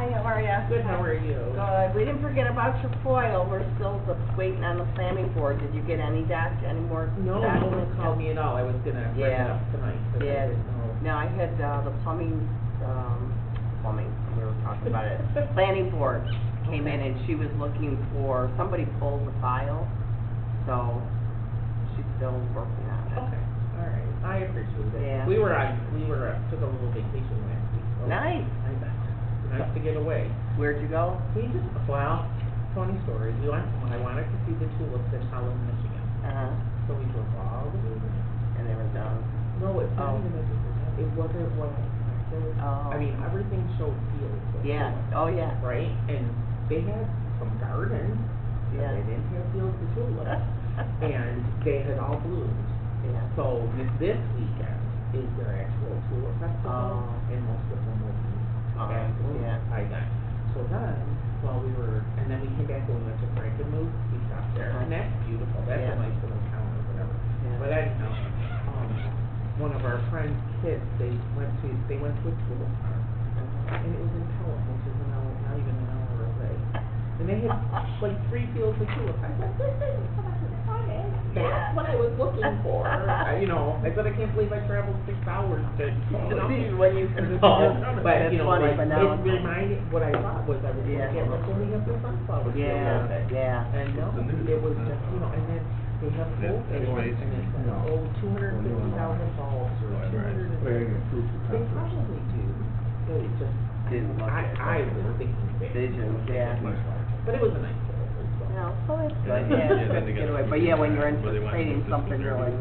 Hi, how are ya? Good, how are you? Good. We didn't forget about your foil. We're still waiting on the planning board. Did you get any more No, no one documents? called me at all, I was gonna bring it Yeah. up tonight, but I Yeah. didn't know. No, I had, the plumbing, we were talking about it. Planning board came in and she was looking for, somebody pulled the file, so she's still working on it. Okay, all right, I appreciate it. Yeah. We took a little vacation last week, so. Nice. Nice to get away. Where'd you go? Well, funny story, I wanted to see the tulips in Holland, Michigan, Uh-huh. so we drove all the way there. And they were done. No, it's not Oh. even that, it wasn't what I expected. Oh. I mean, everything showed fields. of Yeah, tulips, oh, yeah. Right, and they had some gardens, but Yeah. they didn't have fields of tulips, and they had all bloomed. Yeah. So this weekend is their actual tulip festival, Oh. and most of them will be Oh, at bloom yeah. by then. So then, and then we came back when we went to Frankenmuth, we stopped there, and that's beautiful, that's Yeah. a nice little town or whatever. Yeah. But anyhow, one of our friends' kids, they went to a tulip farm, and it was in Pelham, which is not even an hour away. And they had like 3 fields of tulips. I said, this is funny. That's what I was looking for. I said, I can't believe I traveled 6 hours to, When you could have but, funny, but now it reminded, what I thought was I was going Yeah. to get like when we have the sunflower field Yeah, with it. yeah. And no, it was just, and then they have whole things, and it's 250,000 bulbs or 200. They probably do. It just, Didn't look I was thinking big. Visions, yeah. But it was a nice little place. No, so it's good, Yeah, yeah, then it's they good got away. the But yeah, when you're where they want anticipating this something, you're like,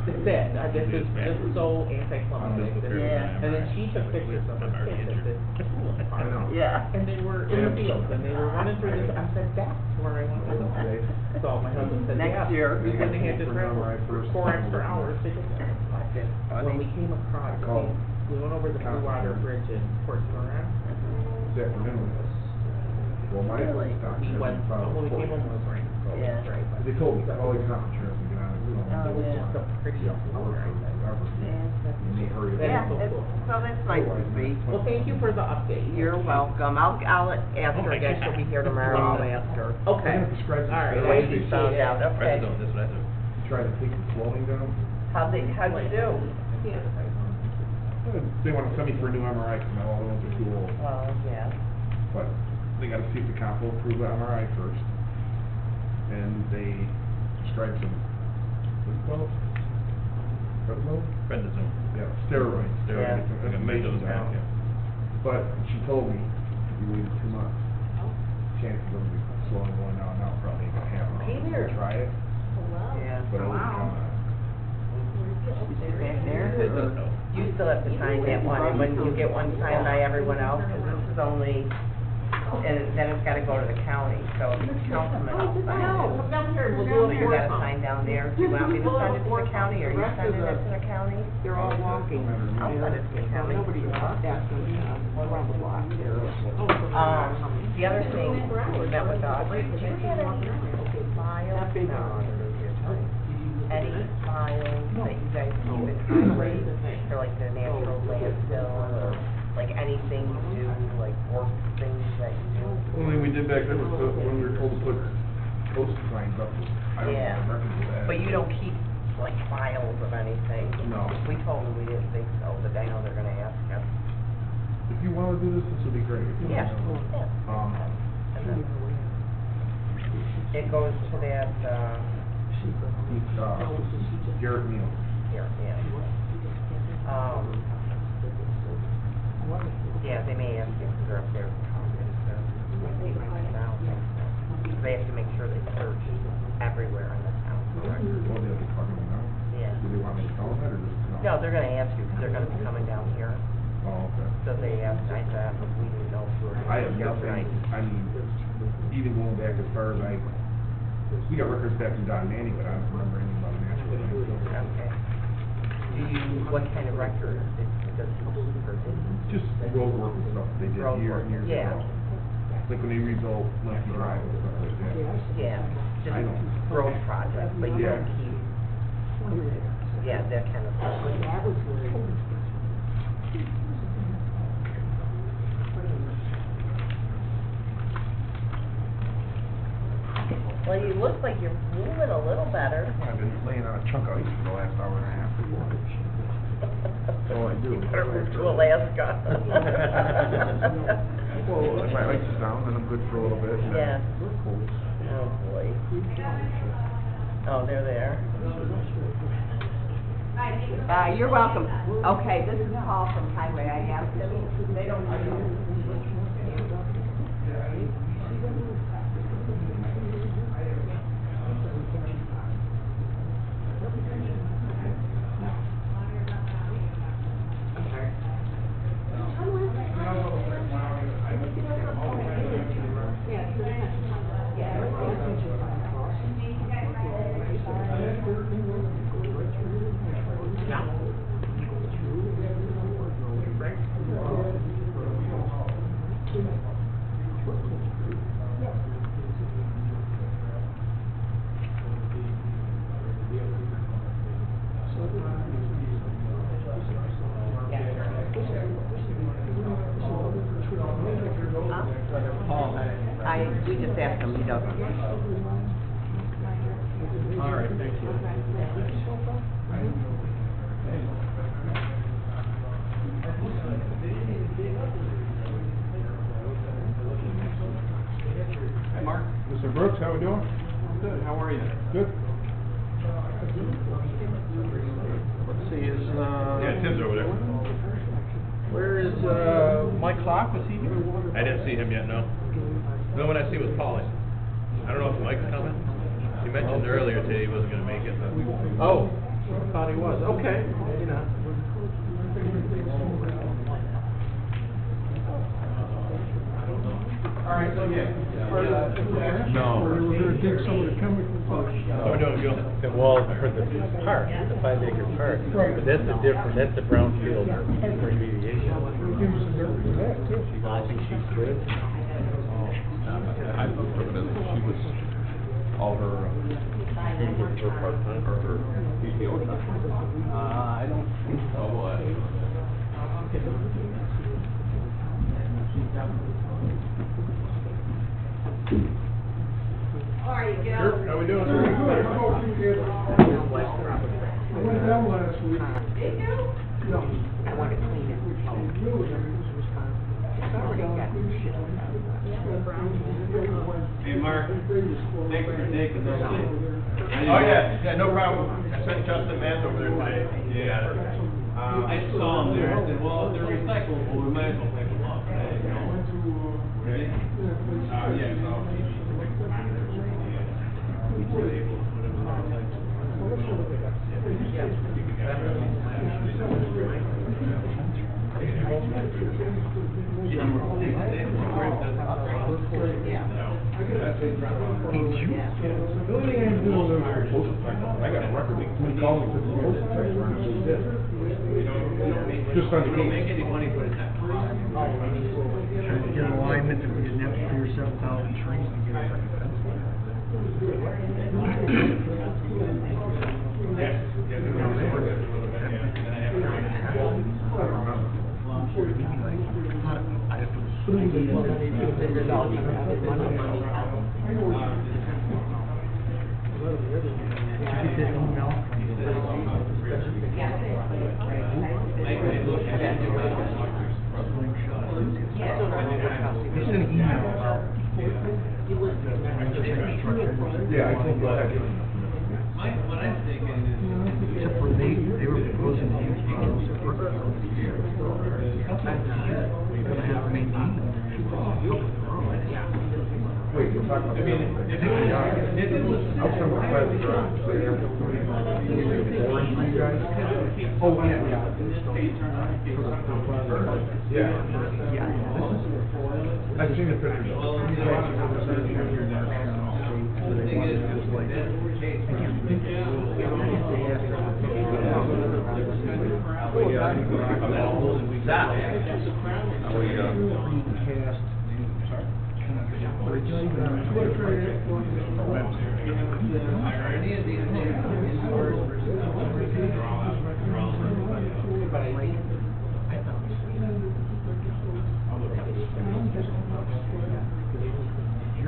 That's it, this is so anticlimactic. Yeah. And then she took pictures of her kids at this tulip farm. yeah. And they were in the fields, and they were running through this, I said, that's where I want to go. So my husband said, Next yeah, year. because they had to travel 4 extra hours to get there. When we came across, we went over the Blue Water Bridge in Port Huron. This afternoon. Well, my Really? stock We went, when we came home, it was raining, so it Yeah. was dry, but They told me, all these insurance and get on it. Oh, it was yeah. just a pretty Yeah, flower, I think. And they hurry it Yeah, up. so that's nice to see. Well, thank you for the update. You're welcome. I'll ask her again, she'll be here tomorrow, I'll ask her. Okay. I'm gonna prescribe some All right, steroids. I What you found out, That's okay. what I do. Try to take the swelling down. How'd you do? They want to send me for a new MRI because my other ones are too old. Oh, yeah. But they gotta see if the comp will approve the MRI first. And they prescribed some, what's it called? Prednisone? Prednisone. Yeah, steroids. Yeah. It's Like a measles down. down, yeah. But she told me, if you waited 2 months, chances of the swelling going down now probably ain't gonna happen. Hey there. Try it, Yeah. but it wouldn't come out. Is back there? It does help. You still have to sign that one, and when you get one signed by everyone else, because this is only, and then it's gotta go to the county, so if the councilman will sign it. Come down here, we'll do So it you in gotta Warsaw. sign down there. Do you want me to send it to the county, or are you sending it to the county? They're all walking. I'll send it to the county. Nobody's asking, around the block there. The other thing, we met with us, did you get any files? Any files that you guys keep in highway, for like the natural landfill, or like anything you do, like work things that you do? Only we did back then was when we were told to put post signs up. I don't Yeah. know, records of that. But you don't keep like files of anything? No. We told them we didn't think so, but I know they're gonna ask us. If you wanna do this, this would be great. Yeah. Um, And then it goes to that, Garrett Neal. here, yeah. Yeah, they may ask you if they're up there. They have to make sure they search everywhere in the town. Well, they'll be talking now. Yeah. Do they want me to tell them that or just? No, they're gonna ask you, because they're gonna be coming down here. Oh, okay. So they asked, I said, we didn't know if you were. I have here nothing, tonight. I mean, even going back as far as we got records back from Don Manny, but I don't remember anything about natural landfill. Okay. What kind of record does he keep, or did he? Just road work and stuff they did Road years work, and years yeah. ago. Like when they rebuilt Lumpy Drive and stuff like that. Yeah, just I know. road projects, but you don't Yeah. keep, yeah, that kind of stuff. look like you're moving a little better. I've been laying on a chunk of ice for the last hour and a half. Oh, I do. Better move to Alaska. Well, if my ice is down, then I'm good for a little bit. and then- Yeah. Oh, boy. Oh, they're there. You're welcome. Okay, this is Paul from Highway. I asked them, they don't know. We just asked him, he doesn't. All right, thank you. Hey, Mark. Mr. Brooks, how we doing? Good, how are you? Good. Let's see, is, Yeah, Tim's over there. where is, Mike Clark, is he here? I didn't see him yet, no. The one I see was Polly. I don't know if Mike's coming. He mentioned earlier today he wasn't gonna make it, but. Oh, I thought he was, okay, maybe not. All right, so yeah. No. We're gonna dig some of the chemicals How we doing, Gil? Well, for the park, the 5 acre park, but that's a different, that's a brownfield remediation. I think she's good. I took it as she was, all her, her part-time, or her PTO time. I don't think so. Oh, boy. All right, Gil. Sure, how we doing? I went down last week. Did you? No. I want to clean it. It's already got shit on it. Hey, Mark, thanks for taking those. Oh, yeah, no problem. I sent Justin Matt over there today. Yeah. I saw him there, I said, well, if they're recyclable, we might as well pick them up. Ready? Yeah, so. I got a record, he called me, took the postal tax run, and we did. Just on the Don't make gate. any money, but it's not. Trying to get alignment, if we didn't have to clear 7,000 trees to get a freaking fence. I have It's an email about. Yeah, I told you that. What I'm thinking is. Except for they were proposing to use those for. We're gonna have to maintain them. Wait, you're talking about. I mean, if it was, I was talking about private drive. So you have to put in boring for you guys? Oh, yeah. Yeah. Yeah, this is. I've seen the pictures.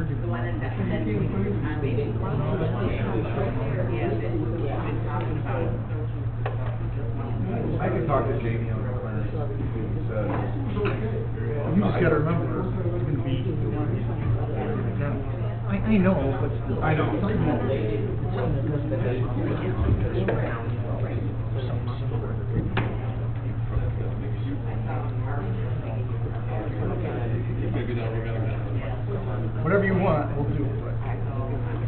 The one in that, and then, talked to Jamie on the plan. He said. You just gotta remember, it's gonna be. I know, but still. I know. Maybe now we're gonna. Whatever you want, we'll do, but I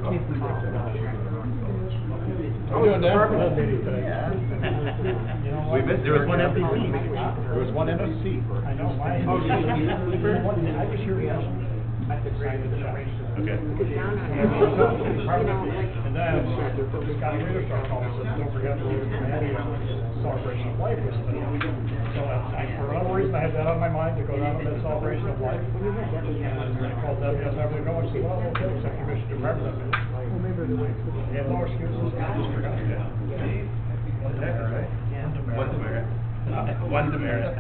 can't do that. How we doing, Dan? Yeah. There was one empty seat. There was one empty seat. I know, mine. Oh, did you? I was here. Okay. And then, Scott Reader started calling, said, don't forget, Manny, celebration of life was today. So for whatever reason, I had that on my mind to go down to that celebration of life. And I called Debbie, I said, no, I said, well, okay, so you should remember that. He had no excuses, I just forgot. One demerit, right? One demerit. One demerit.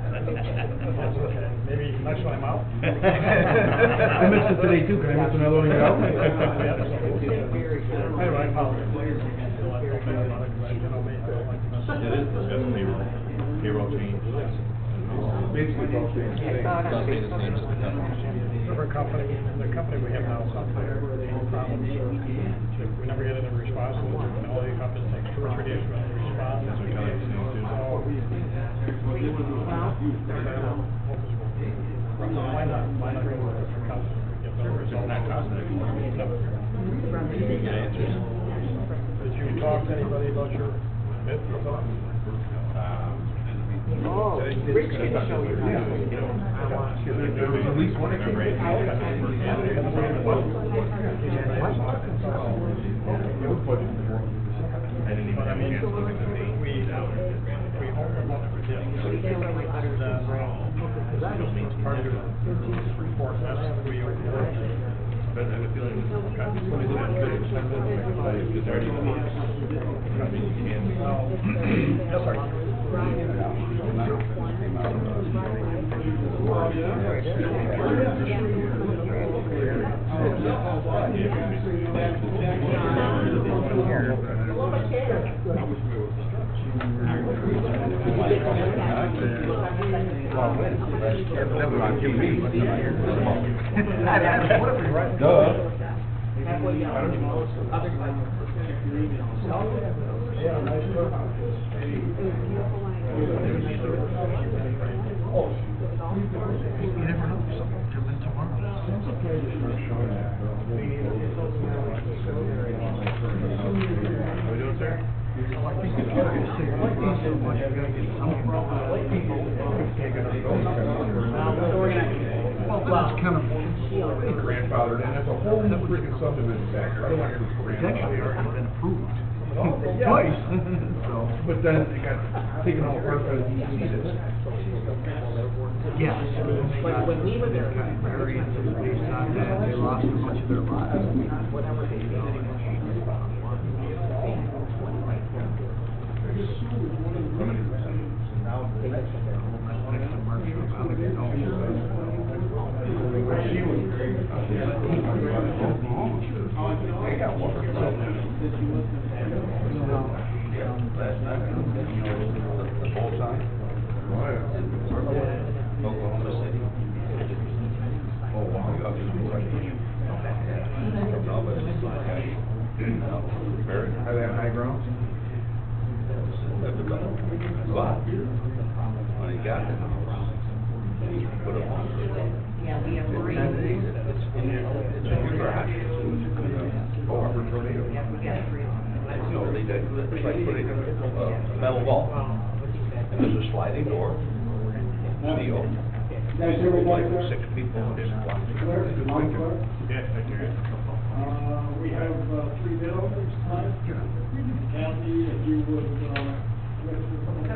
Maybe next one I'm out. I missed it today too, can I miss another one and go? Anyway, I apologize. I feel bad about it, 'cause I, you know, me, I don't like to mess up. It is, that's payroll change. Basically, it's all staying the same. Different company, and the company we have now is up there, no problems. We never get any responses, and all the companies take 2 or 3 days for them to respond. That's what Kelly was saying too. Why not go with a different company, get better It's results? not costing anything. Get answers. Did you talk to anybody about your bid for thought? Oh, Rich can show you how to do it. There was at least one of them, right? I didn't even have a chance to look at the name. We own the book. Part of your report, that's we own the book. But I have a feeling it's already in the meetings. I mean, you can't. Yes, sir. Yeah, nice work. You never know, something will come in tomorrow. How we doing, sir? I think it's good to say, like these so much, you gotta get something from people. Well, that's kind of. Grandfathered in, it's a whole new freaking subdivision back there. I don't know if it's It's actually grandfathered. already been approved. Yeah. Twice, so. But then it got taken all apart by the DEC. Yes. Like when we were there. They got married, and based on that, they lost a bunch of their lives. Next to Marshall, about to know. Oklahoma City. Oh, wow. Are they on high ground? But, when he got it, put it on. Yeah, we have three. It's a new garage. Oh, upper tornado. Yeah, we got three. No, they did, it's like putting a metal wall. And there's a sliding door, steel. Like 6 people in this one. Yeah, I hear it. We have 3 bidders tonight. Kathy, if you would, register someone.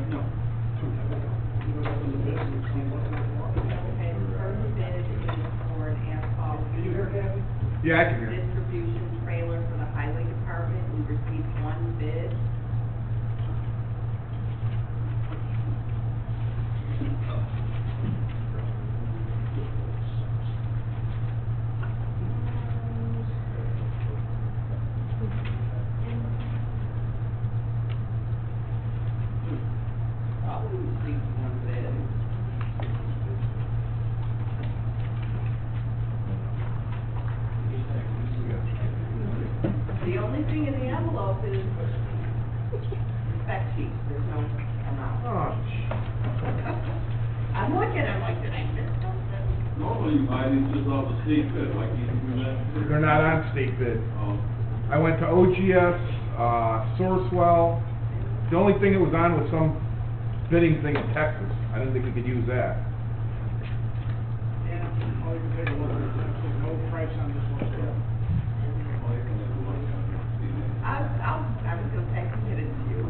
No. Open the bid. Okay, the first bid is for an asphalt. Can you hear Kathy? Yeah, I can hear it. Distribution trailer for the highway department. We received 1 bid. Well, you buy these just off the state bid, why can't you do that? They're not on state bid. Oh. I went to OGS, Sourcewell. The only thing that was on was some bidding thing in Texas. I didn't think we could use that. Yeah, all you can take a look at, there's no price on this one, so. I was gonna say, I can get it to you.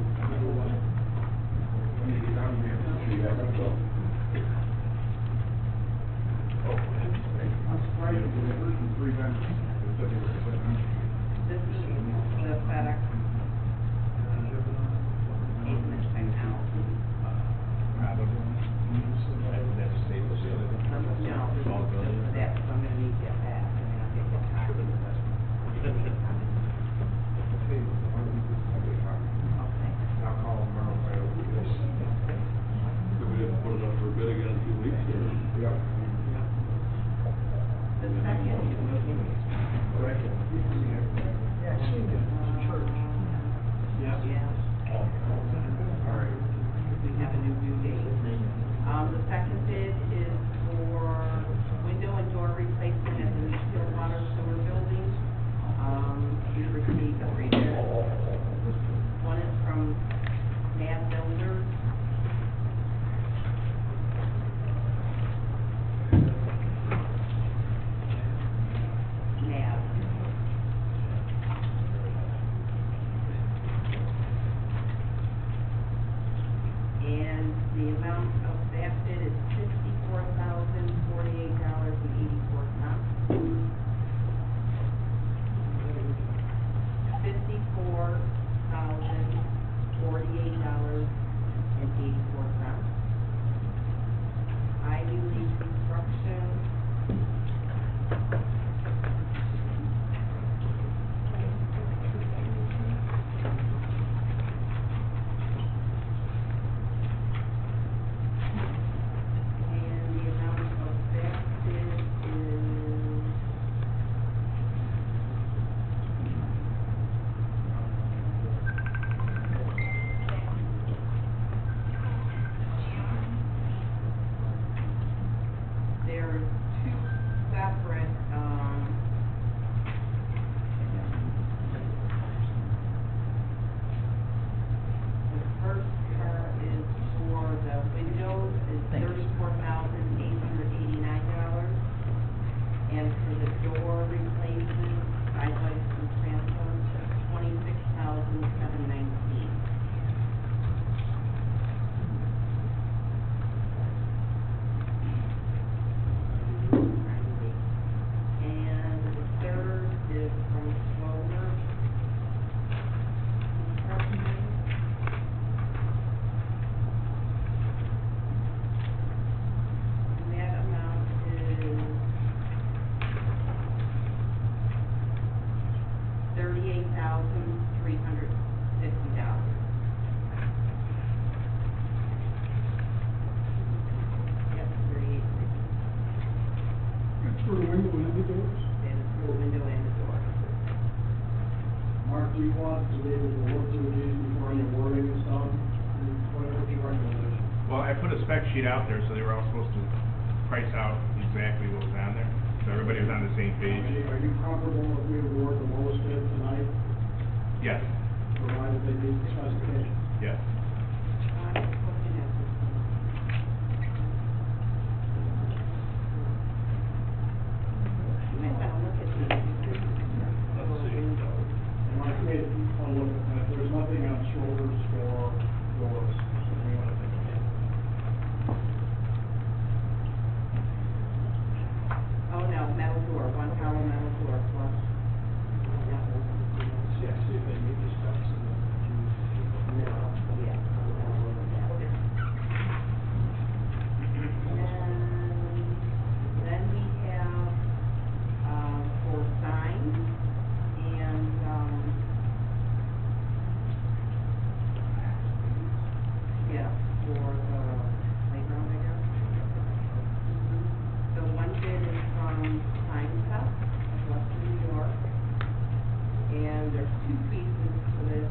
I'm surprised at the three vendors. This is the FedEx payment thing now. No, that's, I'm gonna need to get that, and then I'll get the copy of it. Okay. I'll call them tomorrow. So we have to put it up for bid again in 2 weeks, or? Yep. The second. Yeah. Yeah. We have a new due date. The second bid is for window and door replacement at the new still water sewer building. We received 3 bids. One is from Mad Builders. Mad. And the amount of that bid is $54,048.84. $54,048.84. Ivy League Construction. And the amount of that bid is there's 2 separate, the first part is for the windows is $34,889. And for the door replacement, skylights and transoms, $26,719. And the third is from Slower Construction. And that amount is $38,350. Yep, 38,350. That's for the window and the doors. And it's for the window and the door. Mark, do you want to be able to work through these before any wording is done? What's your recommendation? Well, I put a spec sheet out there, so they were all supposed to price out exactly what was on there, so everybody was on the same page. Are you comfortable if we award the lowest bid tonight, Yes, provided they meet the specifications? yes. I'm just looking at this one. You might wanna look at these. Let's see. And Mark, we want to look at that, there's nothing on shoulders or doors, so we want to think about it. Oh, no, metal door, 1 panel metal door plus. Yeah, see if they meet the specs and then Yeah. And then we have, for signs and, yeah, for the playground, I guess. The one bid is from Sign Test of Western New York. And there's 2 pieces to this.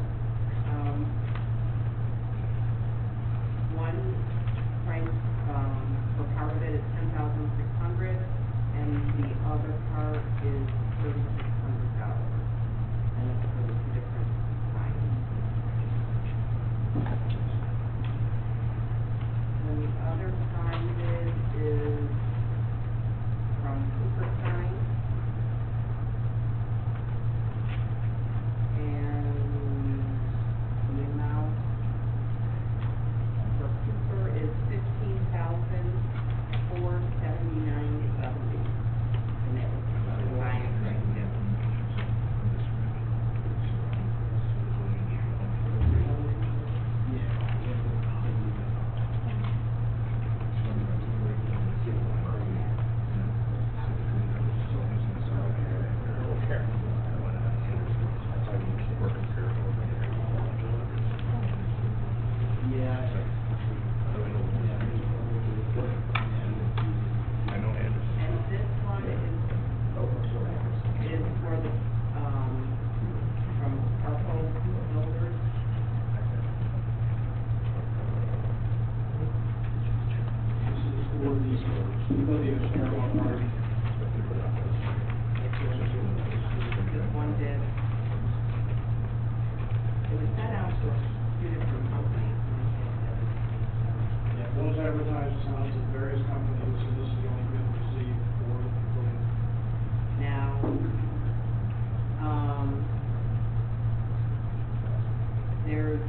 One price, for part of it is $10,600, the other part is $3,600, and it's for the two different signs. And the other sign bid is from Cooper Sign. And the amount for Cooper is $15,479.70. And that was the buying price. And this one is for the, from Arco Builders. This is for the Starbucks party. This one did. It was sent out to two different companies. Yeah, those advertised signs at various companies, and this is the only bid received for the pavilion. Now, there's,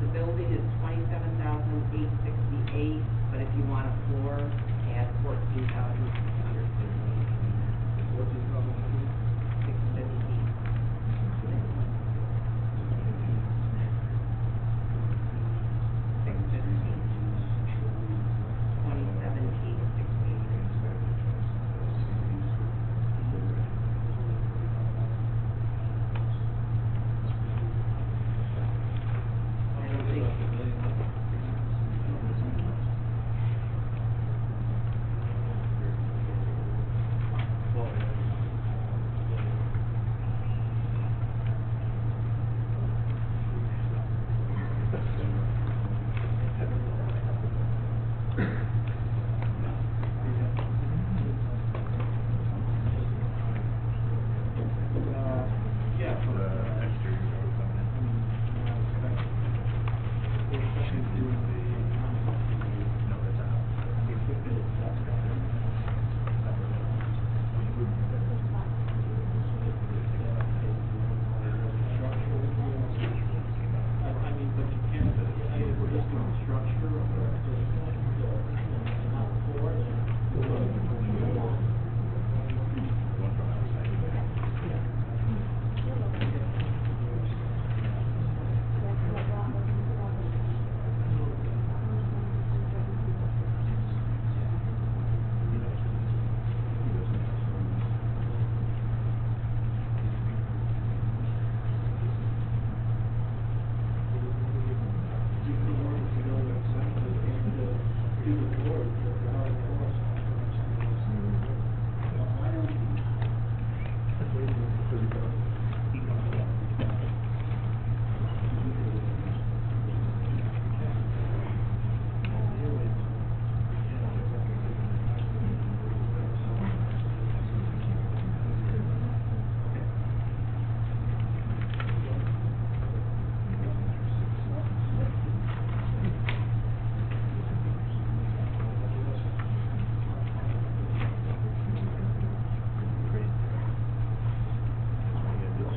the building is $27,868, but if you want a floor, add $14,650. I don't think. Yeah, for the exterior or something. We're second doing the. No, that's out. I mean, but you can't, if we're just doing structure or not floor,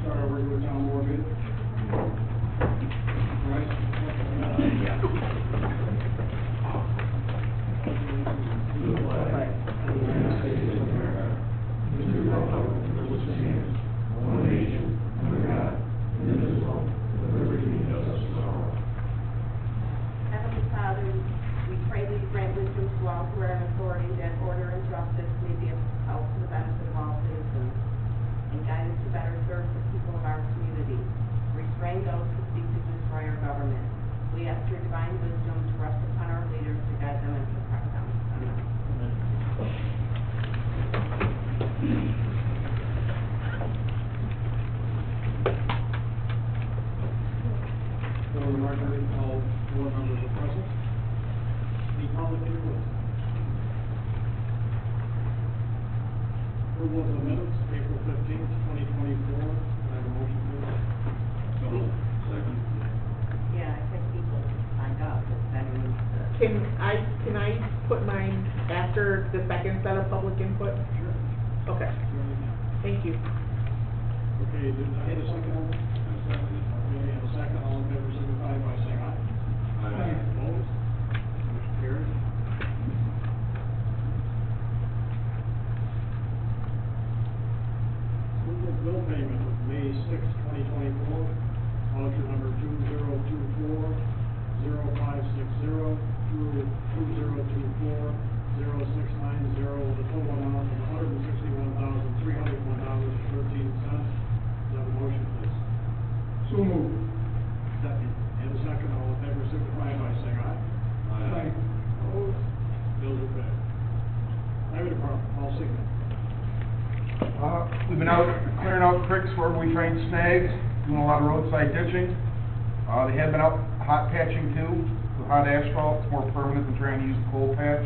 start over with town board bid. Heavenly Father, we pray that you grant wisdom to all who are in authority, that order and justice may be upheld for the benefit of all citizens, and guide us to better serve the people of our community. Restrain those who seek to destroy our government. We ask your divine wisdom to rest upon our leaders to guide them and protect them. Amen. For the record, all board members are present. Any public input? Approval of the minutes, April 15th, 2024. Can I have a motion, please? So moved. Second. Yeah, I think people signed up, but that means that. Can I put mine after the second set of public input? Sure. Okay, thank you. Okay, did I get a second on that? Okay, and a second, all in favor, signify by saying aye. Aye. Opposed? Motion carries. Approval of bill payment of May 6th, 2024, voucher number 2024-0560 through 2024-0690, with a total amount of $161,301.13. Have a motion, please. So moved. Second. And a second, all in favor, signify by saying aye. Aye. Opposed? Bills are paid. Highway Department, Paul Sigmund. We've been out clearing out creeks wherever we find snags, doing a lot of roadside ditching. They have been out hot patching too, with hot asphalt. It's more permanent than trying to use a cold patch.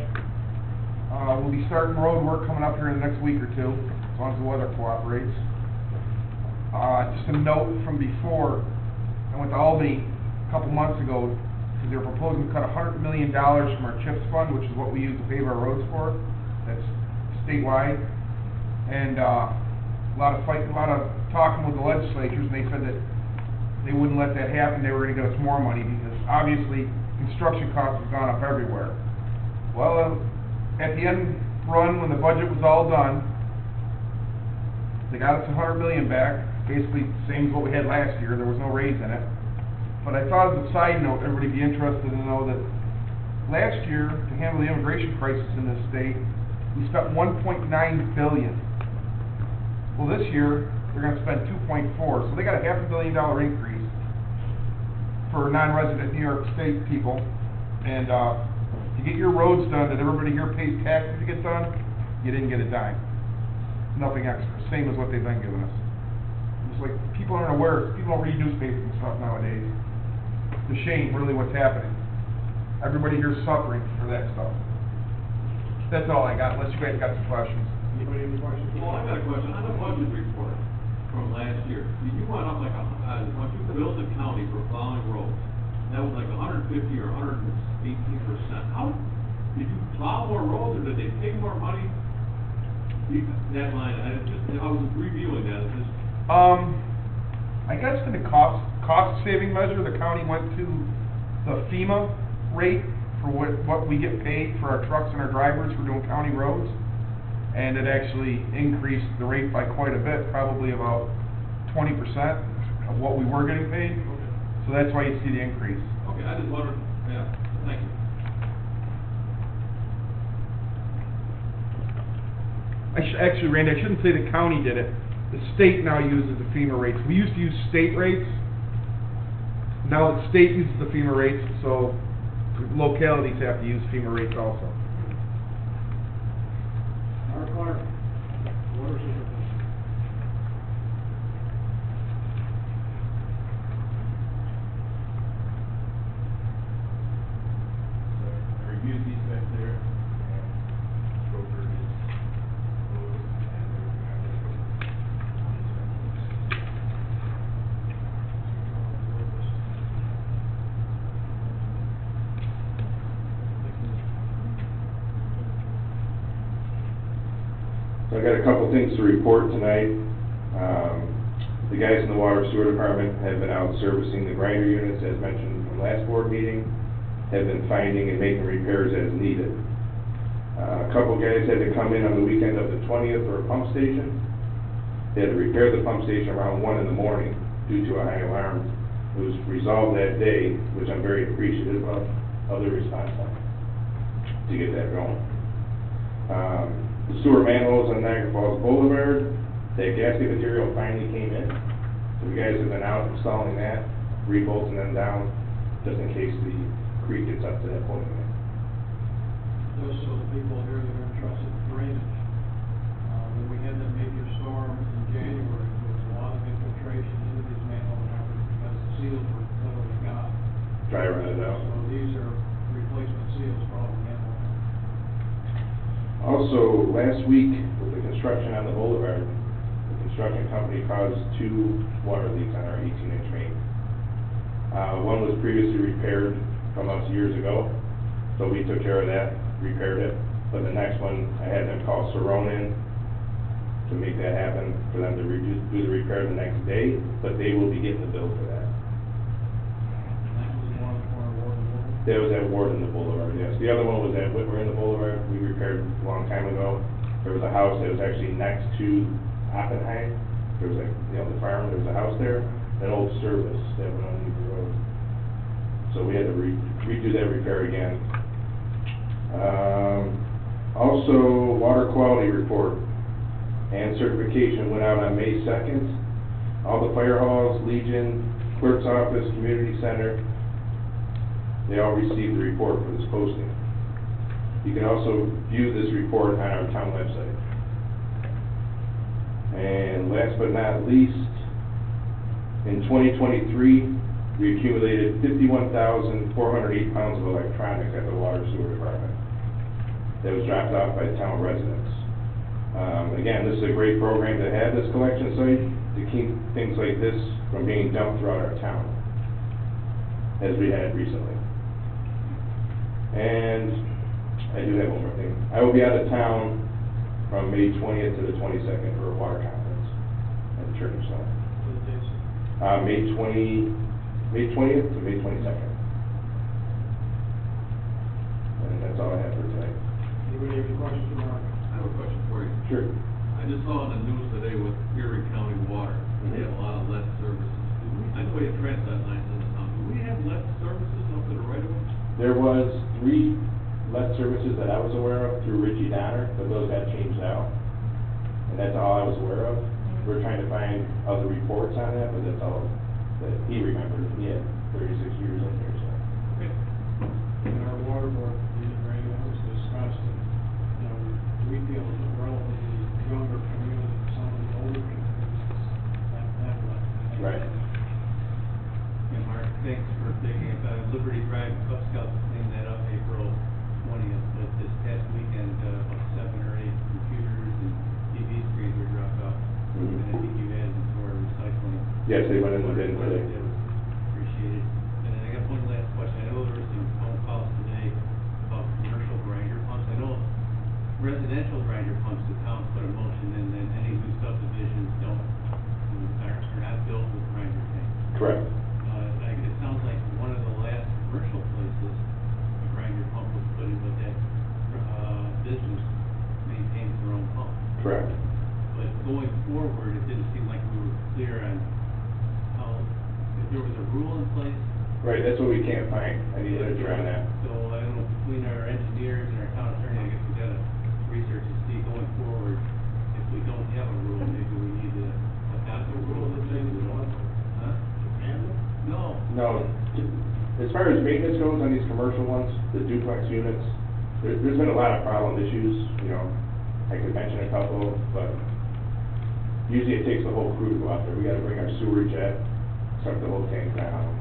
We'll be starting road work coming up here in the next week or two, as long as the weather cooperates. Just a note from before, I went to Albany a couple months ago, because they were proposing to cut $100 million from our CHIPS fund, which is what we use to pave our roads for. That's statewide. And a lot of talking with the legislatures, and they said that they wouldn't let that happen. They were going to get us more money, because obviously construction costs have gone up everywhere. Well, at the end run, when the budget was all done, they got us $100 million back, basically same as what we had last year. There was no raise in it. But I thought, as a side note, everybody would be interested to know that last year, to handle the immigration crisis in this state, we spent $1.9 billion. Well, this year, they're going to spend $2.4, so they got a $500 million increase for non-resident New York State people. And to get your roads done, that everybody here pays taxes to get done, you didn't get a dime. Nothing extra, same as what they've been giving us. It's like, people aren't aware, people don't read newspapers and stuff nowadays. It's a shame, really, what's happening. Everybody here's suffering for that stuff. That's all I got, unless you guys got some questions. Anybody have any questions? Well, I got a question. On the budget report from last year, you went up like when you billed the county for plowing roads, that was like 150 or 118%. How, did you plow more roads, or did they take more money? That line, I was reviewing that, it's just. I guess for the cost saving measure, the county went to the FEMA rate for what we get paid for our trucks and our drivers for doing county roads. And it actually increased the rate by quite a bit, probably about 20% of what we were getting paid. Okay. So that's why you see the increase. Okay, I just wondered, yeah, thank you. Actually, Randy, I shouldn't say the county did it. The state now uses the FEMA rates. We used to use state rates. Now the state uses the FEMA rates, so localities have to use FEMA rates also. Mark Clark, water superintendent. I reviewed these back there, and broker is closed, and they're So I got a couple things to report tonight. The guys in the water sewer department have been out servicing the grinder units, as mentioned from last board meeting, have been finding and making repairs as needed. A couple guys had to come in on the weekend of the 20th for a pump station. They had to repair the pump station around 1 in the morning due to a high alarm. It was resolved that day, which I'm very appreciative of the response time to get that going. The sewer manholes on Niagara Falls Boulevard, that gasket material finally came in. So the guys have been out installing that, rebolting them down, just in case the creek gets up to that point again. Just so the people here that are interested in drainage, when we had that major storm in January, there was a lot of infiltration into these manhole covers because the seals were literally gone. Dry run it out. So these are replacement seals for all the manhole covers. Also, last week, with the construction on the boulevard, the construction company caused 2 water leaks on our 18-inch main. One was previously repaired from us years ago, so we took care of that, repaired it. But the next one, I had them call Cerrone in to make that happen, for them to do the repair the next day, but they will be getting the bill for that. That was the one for Ward and Ward. That was at Ward in the Boulevard, yes. The other one was at Whitmer in the Boulevard, we repaired a long time ago. There was a house that was actually next to Oppenheim. There was the farm, there was a house there, an old service that went underneath the road. So we had to redo that repair again. Also, water quality report and certification went out on May 2nd. All the fire halls, Legion, clerk's office, community center, they all received the report for this posting. You can also view this report on our town website. And last but not least, in 2023, we accumulated 51,408 pounds of electronics at the water sewer department. That was dropped off by town residents. Again, this is a great program to have, this collection site, to keep things like this from being dumped throughout our town, as we had recently. And I do have one more thing. I will be out of town from May 20th to the 22nd for a water conference at the Church of Stone. May 20th to May 22nd. And that's all I have for tonight. Anybody have any questions for Mark? I have a question for you. Sure. I just saw on the news today with Erie County Water, they have a lot of lead services. I know you have transit lines in the town. Do we have lead services up to the right of way? There was 3 lead services that I was aware of through Richie Donner, but those got changed out. And that's all I was aware of. We're trying to find other reports on that, but that's all that he remembered. He had 36 years in there, so. Okay. In our water board, meeting right now, was discussed that, you know, we feel it's a relatively younger community, some of the older communities have left. Right. Yeah, Mark, thanks for taking it. Liberty Drive Cub Scouts cleaned that up April 20th, but this past weekend, about 7 or 8 computers and TV screens were dropped off. Mhm. And I think you added them to our recycling. Yes, they went in the bin today. That was appreciated. And then I got one last question. I know there were some phone calls today about commercial grinder pumps. I know residential grinder pumps, the town put a motion in that any new subdivisions are not built with grinder tanks. Correct. It sounds like one of the last commercial places a grinder pump was put in, but that, business maintains their own pump. Correct. But going forward, it didn't seem like we were clear on how, if there was a rule in place. Right, that's what we can't find. I need literature on that. So I don't know, between our engineers and our town attorney, I guess we gotta research and see going forward, if we don't have a rule, maybe we need to adopt a rule that says we don't. Huh? No. No, as far as maintenance goes on these commercial ones, the duplex units, there's been a lot of problem issues, you know. I could mention a couple, but usually it takes the whole crew to go out there. We gotta bring our sewer jet, suck the whole tank down,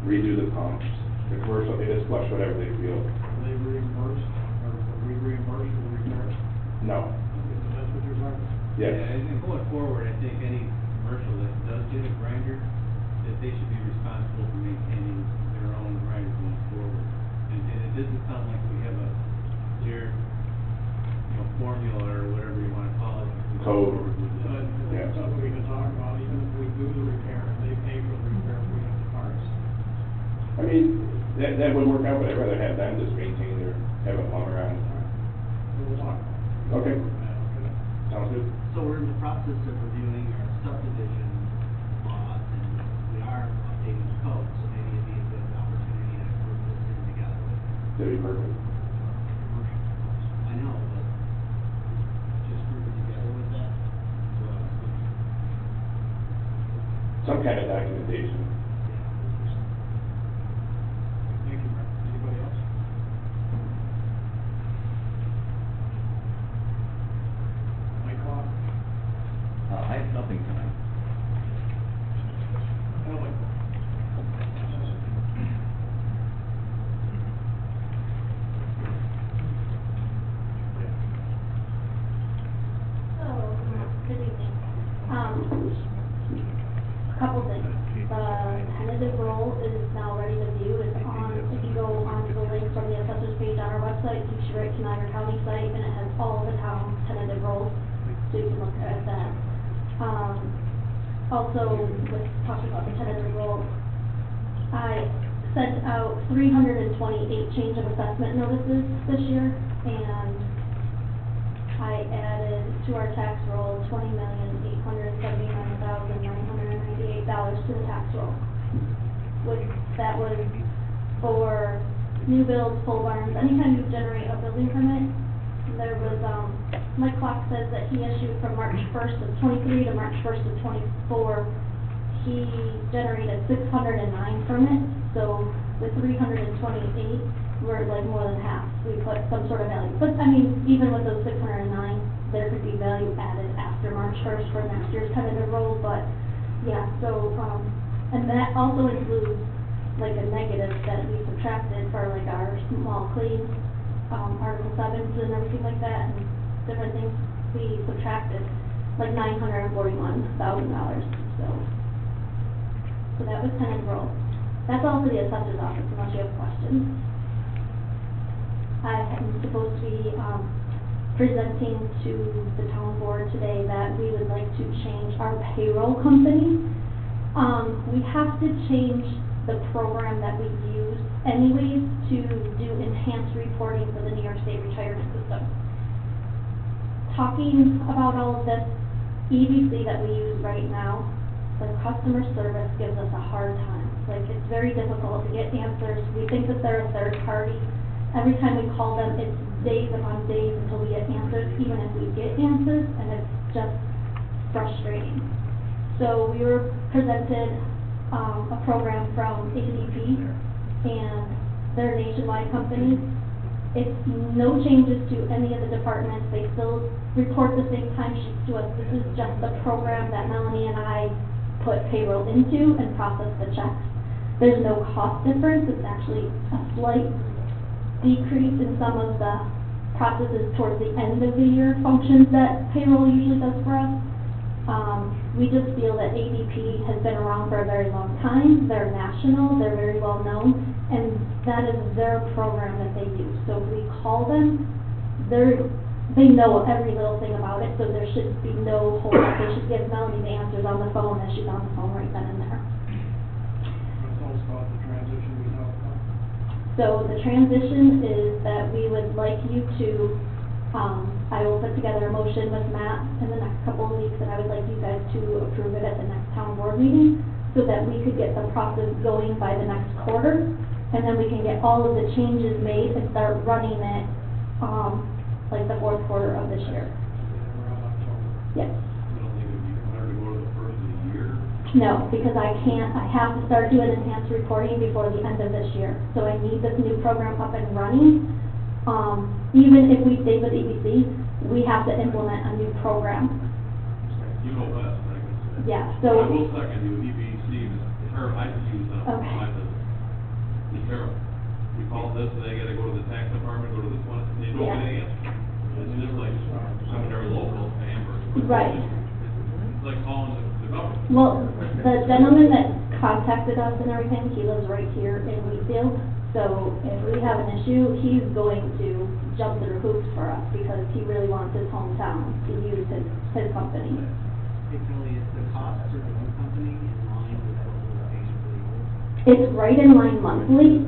redo the pumps. The commercial, they just flush whatever they feel. Are they reimbursed, or are we reimbursed for the repair? No. That's what you're talking about? Yes. Yeah, and going forward, I think any commercial that does get a grinder, that they should be responsible for maintaining their own grinder going forward. And it doesn't sound like we have a clear, formula or whatever you wanna call it. Code. But Yeah. that's something we can talk about, even if we do the repair, and they pay for the repair, we have the parts. I mean, that would work out, but I'd rather have them just maintain their, have a plumber on. We'll talk about it. Okay. Okay. Sounds good. So we're in the process of reviewing our subdivision laws, and we are updating the code, so maybe it'd be a good opportunity to group this in together with That'd be perfect. commercial. I know, but just group it together with that, so I was thinking. Some kind of documentation. Thank you, Mark. Anybody else? Mike Clark? I have nothing tonight. Ellie? So, website takes you right to Niagara County site, and it has all the town tentative rolls, so you can look at that. Also, with talking about the tentative rolls, I sent out 328 change of assessment notices this year, and I added to our tax roll $20,879,998 to the tax roll. That was for new builds, pole barns, anytime you generate a building permit. There was, Mike Clark says that he issued from March 1st of '23 to March 1st of '24. He generated 609 permits, so the 328 were like more than half. We put some sort of value. But, I mean, even with those 609, there could be value added after March 1st for next year's tentative roll, but, yeah, so, and that also includes like a negative that we subtracted for like our small claims, Article 7s and everything like that, and different things. We subtracted like $941,000, so that was tentative roll. That's all for the assessor's office, unless you have questions. I am supposed to be, presenting to the town board today that we would like to change our payroll company. We have to change the program that we use anyways to do enhanced reporting for the New York State retirement system. Talking about all of this, EBC that we use right now, the customer service gives us a hard time. Like, it's very difficult to get answers. We think that they're a third party. Every time we call them, it's days upon days until we get answers, even if we get answers, and it's just frustrating. So we were presented a program from ADP, and they're a nationwide company. It's no changes to any of the departments. They still report the same timesheets to us. This is just the program that Melanie and I put payroll into and process the checks. There's no cost difference. It's actually a slight decrease in some of the processes towards the end of the year functions that payroll usually does for us. We just feel that ADP has been around for a very long time. They're national, they're very well known, and that is their program that they use. So if we call them, they know every little thing about it, so there should be no hold up. They should give Melanie the answers on the phone as she's on the phone right then and there. Tell us about the transition we talked about. So the transition is that we would like you to, I will put together a motion with Matt in the next couple of weeks, and I would like you guys to approve it at the next town board meeting so that we could get the process going by the next quarter, and then we can get all of the changes made and start running it, like the fourth quarter of this year. Around October. Yes. I don't think it'd be hard to go to the first of the year. No, because I have to start doing enhanced reporting before the end of this year. So I need this new program up and running. Even if we stay with EBC, we have to implement a new program. You know best, I guess. Yeah, so. I will second you, EBC, or I use them, Okay. my business. It's terrible. We call this, and they gotta go to the tax department, go to the and they don't get any answer. It's just like, seminary local, Amber. Right. It's like calling the government. Well, the gentleman that contacted us and everything, he lives right here in Wheatfield. So if we have an issue, he's going to jump through hoops for us because he really wants his hometown to use his company. Hey, Kelly, is the cost for the new company in line with what we're paying for the old? It's right in line monthly.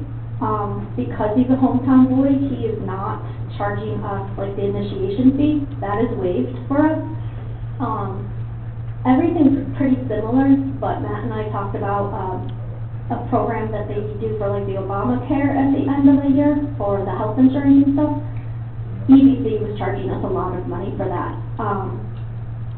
Because he's a hometown boy, he is not charging us like the initiation fee. That is waived for us. Everything's pretty similar, but Matt and I talked about, a program that they do for like the Obamacare at the end of the year for the health insurance and stuff. EBC was charging us a lot of money for that.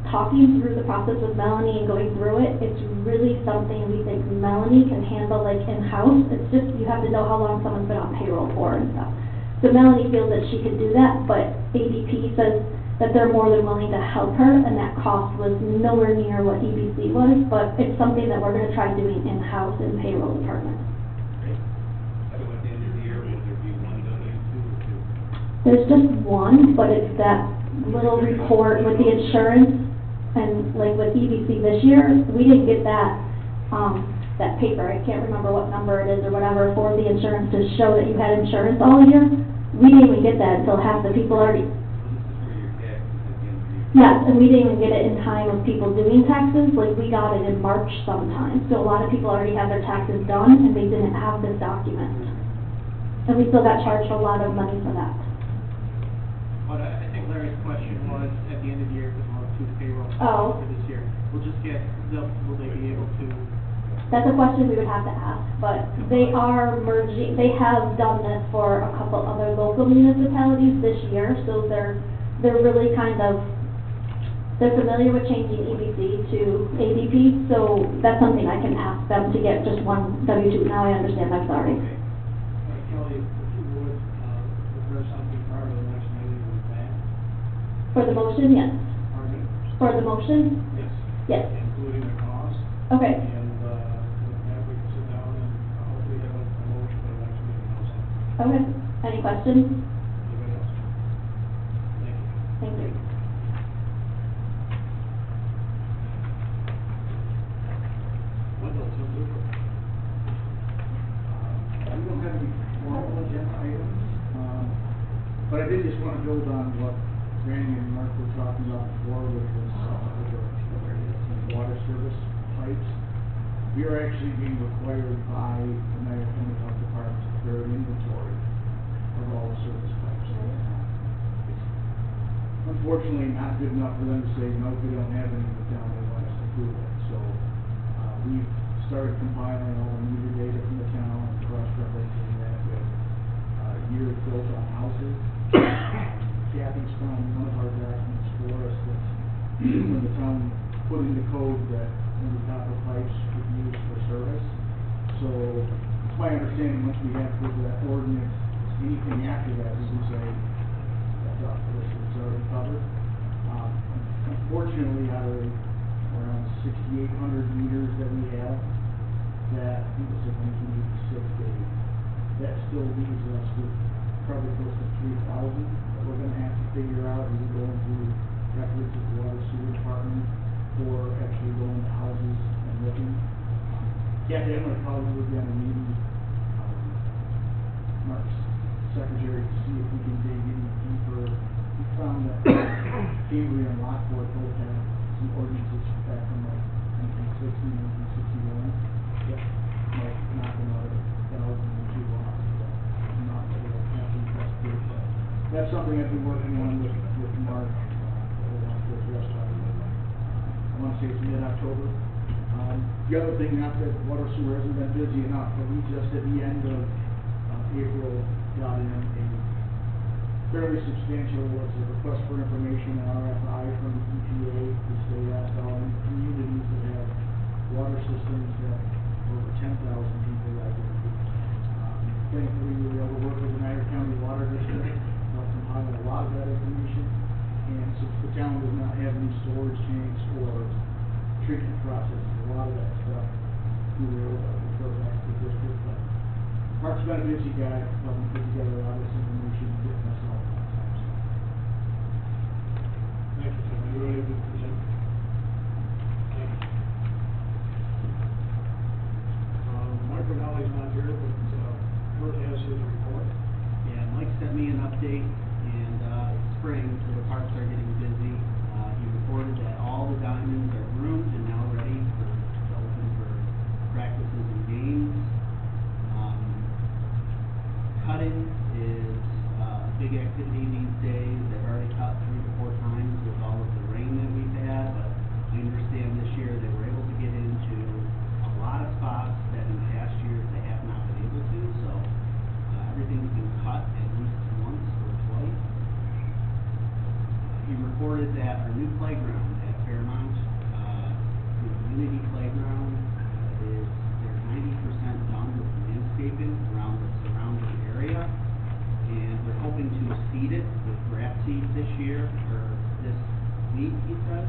Talking through the process with Melanie and going through it, it's really something we think Melanie can handle like in-house. It's just, you have to know how long someone's been on payroll for and stuff. So Melanie feels that she could do that, but ADP says that they're more than willing to help her, and that cost was nowhere near what EBC was, but it's something that we're gonna try doing in-house in payroll department. So at the end of the year, will there be one W-2 or two? There's just one, but it's that little report with the insurance, and like with EBC this year, we didn't get that, that paper, I can't remember what number it is or whatever, for the insurance to show that you had insurance all year. we didn't even get that until half the people already, This is for your taxes at the end of the year. yes, and we didn't even get it in time of people doing taxes, like, we got it in March sometime. So a lot of people already have their taxes done, and they didn't have this document. And we still got charged a lot of money for that. But I think Larry's question was, at the end of the year, because we'll have two payroll Oh. for this year, we'll just get, will they be able to, That's a question we would have to ask, but they are merging, they have done this for a couple other local municipalities this year, so they're really kind of, they're familiar with changing EBC to ADP, so that's something I can ask them to get just one W-2. Now I understand, I'm sorry. Kelly, if you would, address something prior to the next meeting with that. For the motion, yes. Pardon me? For the motion? Yes. Yes. Including the cost. Okay. And, with that, we can sit down and hopefully have a motion for the next meeting also. Okay. Any questions? Anybody else? Thank you. Thank you. Wendell, so we don't have any formal agenda items, but I did just want to build on what Randy and Mark were talking about before, which was the water service pipes. We are actually being required by the Niagara County Health Department to prepare an inventory of all the service pipes. Unfortunately, not good enough for them to say, no, we don't have any, but now they want us to prove it. So, we've started compiling all the meter data from the town and cross-referencing that with, years built on houses. Kathy's found one of our documents for us that when the town put in the code that any copper pipes would be used for service. So, it's my understanding, once we have proof of that ordinance, anything after that, we can say, that's off the list, it's already covered. Unfortunately, out of around 6,800 meters that we have, that, I think it's 186 days, that still leaves us with probably close to 3,000 that we're gonna have to figure out, either going through records of the water sewer department, or actually going to houses and looking. Kathy, I'm gonna call you again and maybe, Mark's secretary to see if we can dig any deeper. We found that Cambria and Lockport both have some ordinances back from like 1960, 1961, that might knock another 1,000 or 2 off, but not that we'll have to investigate. But that's something I've been working on with Mark, that we'll have to address that. I wanna say it's mid-October. The other thing, not that water sewer hasn't been busy enough, but we just at the end of April got in a fairly substantial, what's a request for information, an RFI from the EPA, which they asked all the communities that have water systems that over 10,000 people that would be. Thankfully, we were able to work with the Niagara County Water District, help compile a lot of that information. And since the town does not have any storage tanks or treatment processes, a lot of that stuff, we were able to refer back to the district. But Mark's been a busy guy, helping put together a lot of this information and getting us all that time. So. Thank you, Tim. Are you ready to present? Thank you. Mike Rinaldi's not here, but Kurt has his report. yeah, Mike sent me an update, and, it's spring, so the parks are getting busy. He reported that all the diamonds are groomed and now ready to open for practices and games. Cutting is a big activity these days. They've already cut 3 to 4 times with all of the rain that we've had, but we understand this year they were able to get into a lot of spots that in past years they have not been able to, so everything's been cut at least once or twice. He reported that our new playground at Fairmont, the community playground, they're 90% done with landscaping around the surrounding area, and they're hoping to seed it with grass seed this year, or this week, he said,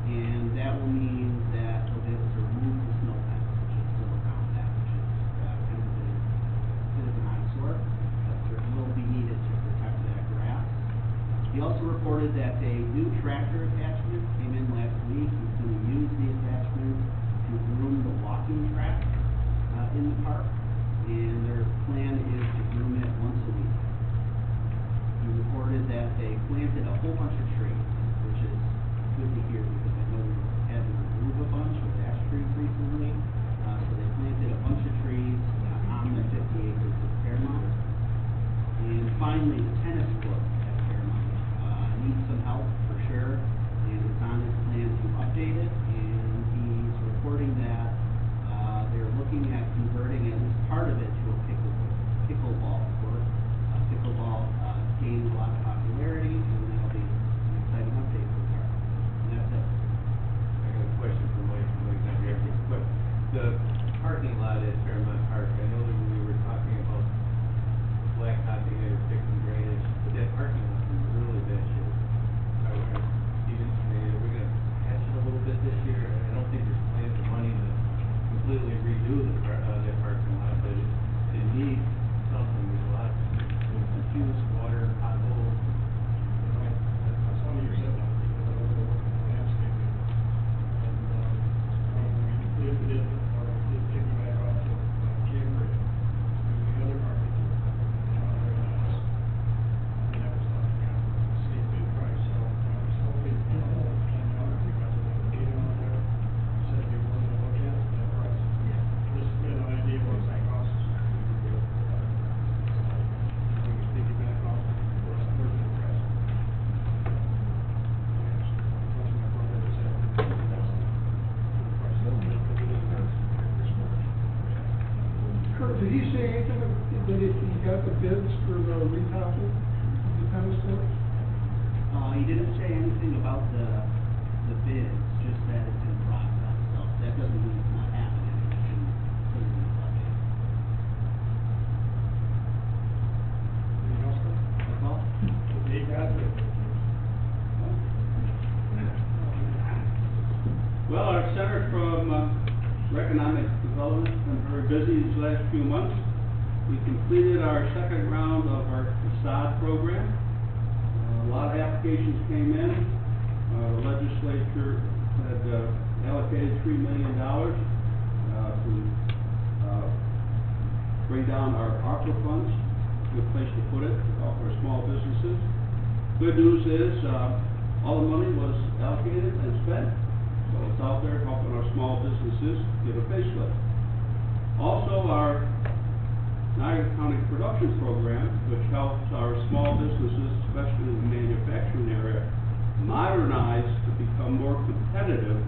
and that will mean that they'll be able to remove the snow fence, which is still around that, which is kind of a bit of an eyesore, but it will be needed to protect that grass. He also reported that a new tractor attachment came in last week. He's going to use the attachment to groom the walking track in the park, and their plan is to groom it once a week. planted a whole bunch of trees, which is good to hear because I know we had to remove a bunch of ash trees recently. So they planted a bunch of trees on the 50 acres of Fairmont. And finally, the tennis court at Fairmont needs some help for sure, and it's on his plan to update it. And he's reporting that they're looking at converting at least part of it to a pickleball court. Pickleball gained a lot of popularity, and that'll be an exciting update for the park. And that's it. I got a question for Mike, Mike's not here, but the parking lot at Fairmont Park, I know that we were talking about blacktopping it or fixing drainage, but that parking lot is in really bad shape. We're gonna patch it a little bit this year. I don't think there's plans or money to completely redo that parking lot, but it needs something. There's a lot of confused water, potholes. That's how you said that, landscaping. And, we did piggyback off of Cambridge, and the other market, very nice. And that was not kind of a steep bid price, so I was hoping, because of the data on there, said they wanted to look at that price. Just to get an idea what it's gonna cost us. We could piggyback off of the price. Kurt, did he say anything that he got the bids for the retopping of the tennis court? He didn't say anything about the bids, just that it's in process, so that doesn't mean it's not happening. It shouldn't put it in the budget. Anything else, Kurt? That's all? They got it. Well, our Center for Economic Development has been very busy these last few months. We completed our second round of our facade program. A lot of applications came in. The legislature had allocated $3 million to bring down our ARPA funds, a good place to put it, to help our small businesses. Good news is, all the money was allocated and spent, so it's out there helping our small businesses get a facelift. Also, our Niagara County Production Program, which helps our small businesses, especially in the manufacturing area, modernize to become more competitive.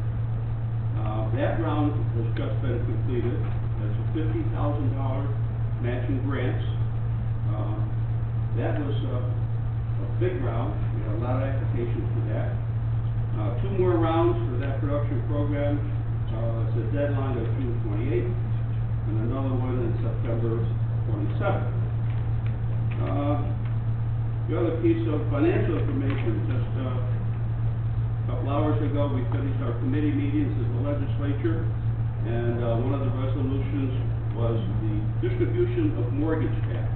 That round has just been completed. That's a $50,000 matching grants. That was a big round. We had a lot of applications for that. 2 more rounds for that production program. It's a deadline of June 28th, and another one in September 27th. The other piece of financial information, just a couple hours ago, we finished our committee meetings as the legislature, and one of the resolutions was the distribution of mortgage tax.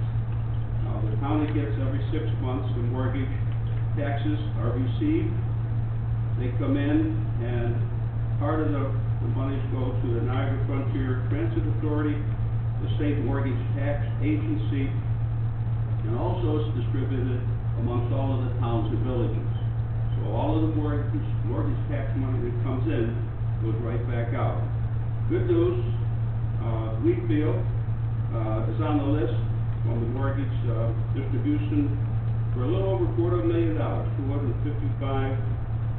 The county gets every 6 months the mortgage taxes are received. They come in, and part of the monies go to the Niagara Frontier Transit Authority, the State Mortgage Tax Agency, and also it's distributed amongst all of the towns and villages. So all of the mortgage tax money that comes in goes right back out. Good news, Wheatfield is on the list on the mortgage distribution for a little over $250,000,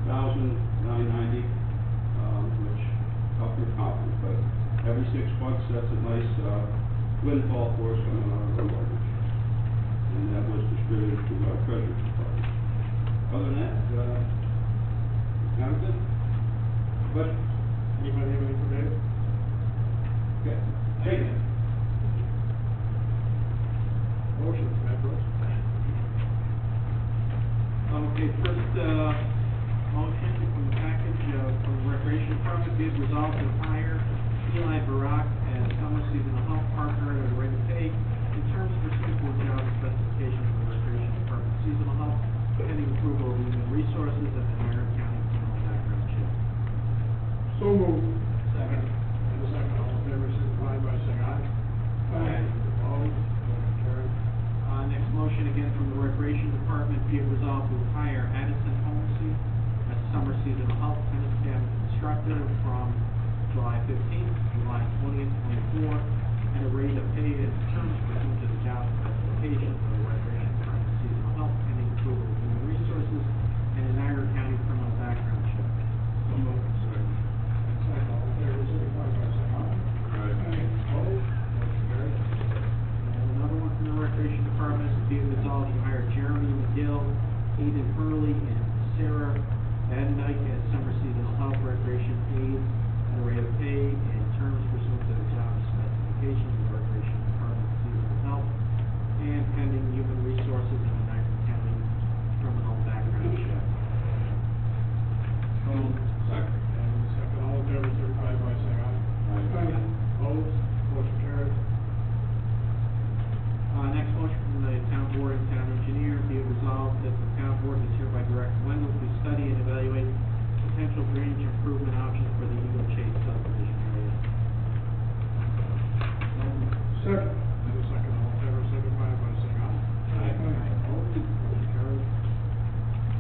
$255,990, which help your confidence, but every 6 months, that's a nice windfall for us coming out of our mortgage. And that was distributed to our treasurer's department. Other than that, kind of good. But, Anybody have anything for Dave? okay, take it. Motion, Matt Brooks. Okay, first, motion from the package, from the Recreation Department, be it resolved to hire Eli Barak as summer seasonal health partner at a rate of pay in terms pursuant to the job specifications of the Recreation Department seasonal health, pending approval of human resources and the Niagara County criminal background check. So moved. Second. And a second, all in favor, signify by saying aye. Aye. Opposed, motion carried. Next motion again from the Recreation Department, be it resolved to hire Addison Holmesy as summer seasonal help tennis cabin instructor from July 15th, July 20th, 24, at a rate of pay and terms pursuant to the job specifications of the recreation department seasonal help pending approval of human resources and a Niagara County criminal background check. So moved. Second, all in favor, signify by saying aye. Aye. Opposed? Motion carried. And another one from the Recreation Department, be it resolved to hire Jeremy McGill, Aiden Hurley, and Sarah Van Dyke as summer seasonal help recreation aides at a rate of pay and terms pursuant to the job specifications of the Recreation Department seasonal help and pending human resources and a Niagara County criminal background check. So moved. Second. And second, all in favor, signify by saying aye. Aye. Opposed? Motion carried. Next motion from the town board and town engineer, be it resolved that the town board is hereby direct Wendell to study and evaluate potential drainage improvement options for the Eagle Chase subdivision area. Second. And a second, all in favor, signify by saying aye. Aye. Opposed? Motion carried.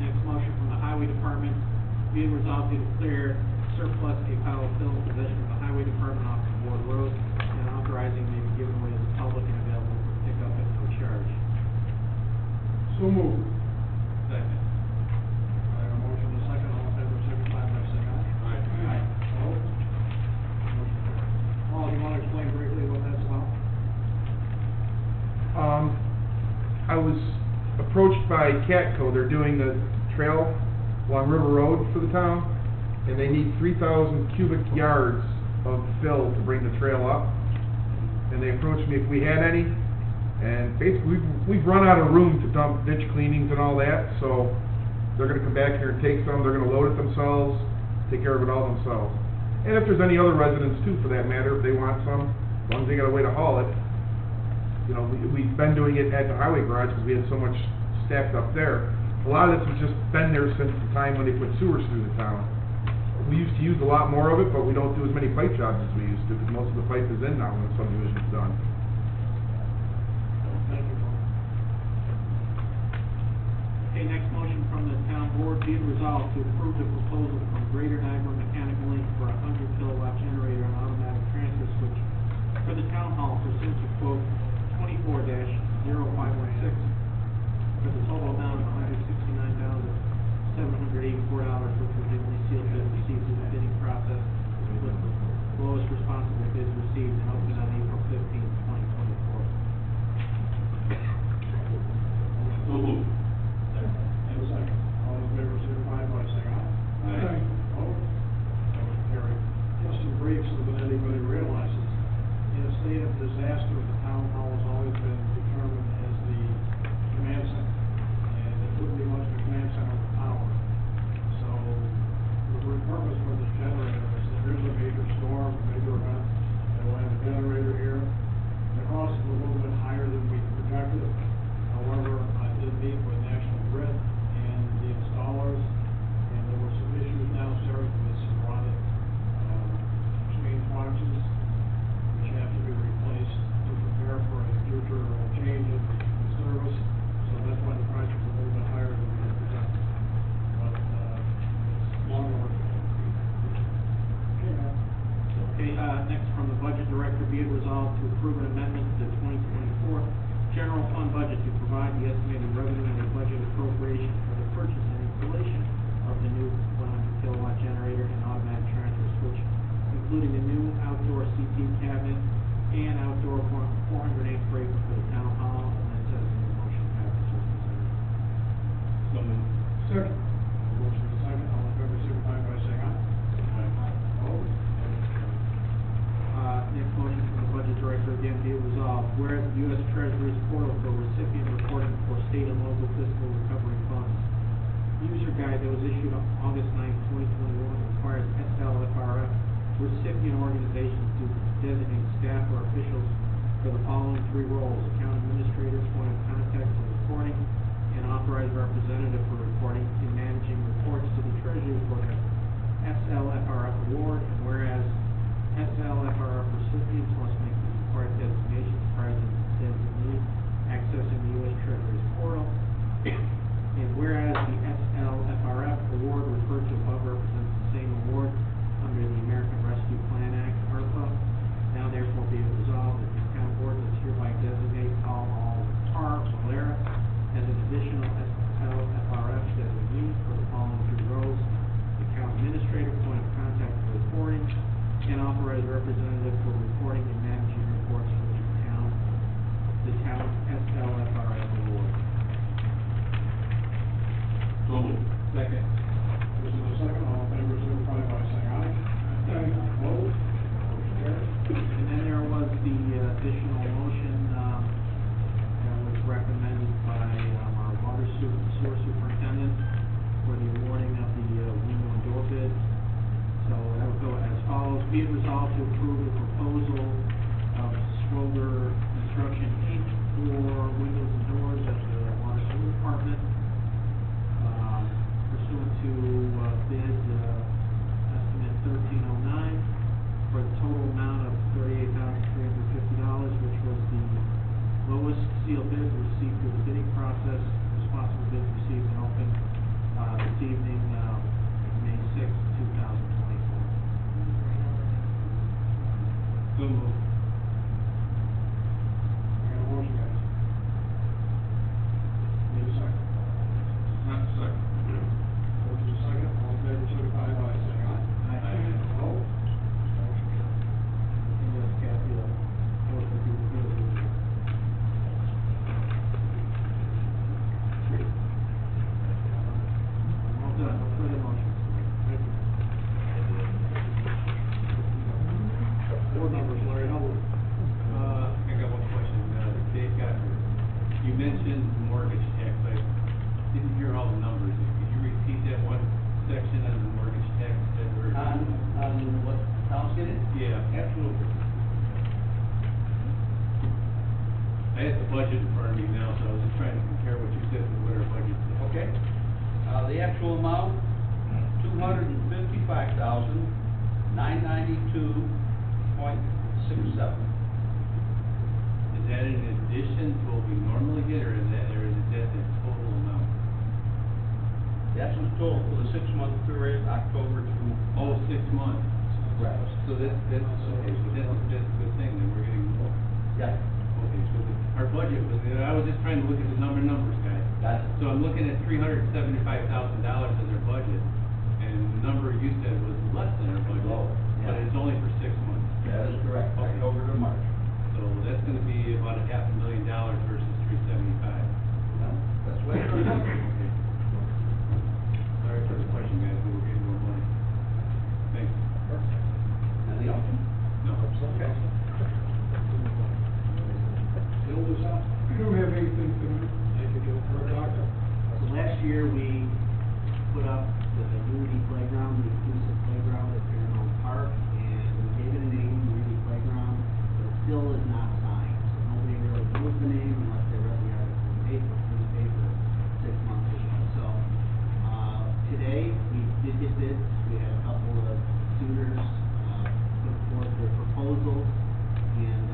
Next motion from the highway department, be it resolved to declare surplus a pile of fill in possession of the highway department off the Ward Road and authorizing may be given away to the public and available for pickup at no charge. So moved. Second. I have a motion and a second, all in favor, signify by saying aye. Aye. Opposed? Motion carried. Paul, you want to explain briefly what that's about? I was approached by Catco, they're doing the trail along River Road for the town, and they need 3,000 cubic yards of fill to bring the trail up. And they approached me if we had any, and basically, we've run out of room to dump ditch cleanings and all that, so they're gonna come back here and take some, they're gonna load it themselves, take care of it all themselves. And if there's any other residents too, for that matter, if they want some, as long as they got a way to haul it. You know, we've been doing it at the highway garage because we had so much stacked up there. A lot of this has just been there since the time when they put sewers through the town. We used to use a lot more of it, but we don't do as many pipe jobs as we used to, because most of the pipe is in now when the subdivision's done. Thank you, Paul. Okay, next motion from the town board, be it resolved to approve the proposal from Greater Niagara Mechanical Inc. for a 100 kilowatt generator and automatic transfer switch for the town hall pursuant to quote 24-0516 for the total amount of $169,784, which was generally sealed bid received through the bidding process with the lowest responsible bids received and opened on April 15th, 2024. So moved. Second. And a second. All in favor, signify by saying aye. Aye. Opposed? Motion carried. Just in brief, so that anybody realizes, in a state of disaster, the town hall has always been determined as the command center. And it wouldn't be much of a command center with power. So the purpose for this generator is that there's a major storm, a major event, and we'll have a generator here. The cost is a little bit higher than we projected. However, I did meet with National Grid and the installers, and there were some issues downstairs with some rotted change boxes, which have to be replaced to prepare for a future change in service. So that's why the price was a little bit higher than we had projected. But it's long overdue. Okay, Matt. Okay, next from the budget director, be it resolved to approve an amendment to the 2024 general fund budget to provide the estimated revenue and the budget appropriation for the purchase and installation of the new 100 kilowatt generator and automatic transfer switch, including the new outdoor CT cabinet and outdoor 400 amp breaker for the town hall, and that says in the motion passes as presented. So moved. Second. Motion is second. All in favor, signify by saying aye. Aye. Opposed? Next motion from the budget director, again, be it resolved, whereas the U.S. Treasury's portal for recipient reporting for state and local fiscal recovery funds user guide that was issued on August 9, 2021 requires SLFRF recipient organizations to designate staff or officials for the following three roles: account administrators, point of contact for reporting, and authorized representative for reporting in managing reports to the Treasury for the SLFRF award, and whereas SLFRF recipients must make the required designations prior to the designee accessing the U.S. Treasury's portal. And Second. This is the second, all in favor, signify by saying aye. Aye. Opposed? Motion carries. And then there was the additional motion, that was recommended by, our water sewer superintendent for the awarding of the, window and door bid. So that would go as follows: be it resolved to approve the proposal of Schroeder Construction Inc. for windows and doors at the water sewer department, pursuant to, bid, estimate 1309, for the total amount of $38,350, which was the lowest sealed bid received through the bidding process. Responsible bids received and opened, this evening, May 6th, 2024. So moved. I got a motion, guys. Need a second? Not second. Motion is second, all in favor, signify by saying aye. Aye. Opposed? Motion carries. And just Kathy, motion to approve the bid. All done, no further motions. Thank you. Board members, Larry Hubble. I got one question, Dave Gosper. You mentioned mortgage tax, I didn't hear all the numbers. Could you repeat that one section on the mortgage tax that we're? On what Tom's getting? Yeah. Absolutely. I had the budget in front of me now, so I was just trying to compare what you said to what our budget is. Okay. The actual amount, $255,992.67. Is that in addition to what we normally get, or is that the total amount? That's the total for the 6-month period, October to. Oh, 6 months. Right. So that's okay, so that's a good thing, then we're getting more. Yeah. Okay, so our budget was, I was just trying to look at the numbers, guys. Got it. So I'm looking at $375,000 in their budget, and the number you said was less than our budget. Low, But yeah. it's only for 6 months. That is correct, Okay. October to March. So that's gonna be about $500,000 versus 375. No, that's what it is. Okay. Sorry for the question, guys, but we're getting more money. Thanks. Anything else? No. Okay. Bill is out. I don't have anything to, thank you, Joe, for a doctor. So last year, we put up the Unity Playground, the inclusive playground at Paramount Park, and we gave it a name, Unity Playground, but it still is not signed. So nobody really knows the name unless they read the article in the newspaper 6 months ago. So, today, we did get bids. We had a couple of suitors, put forth their proposals, and,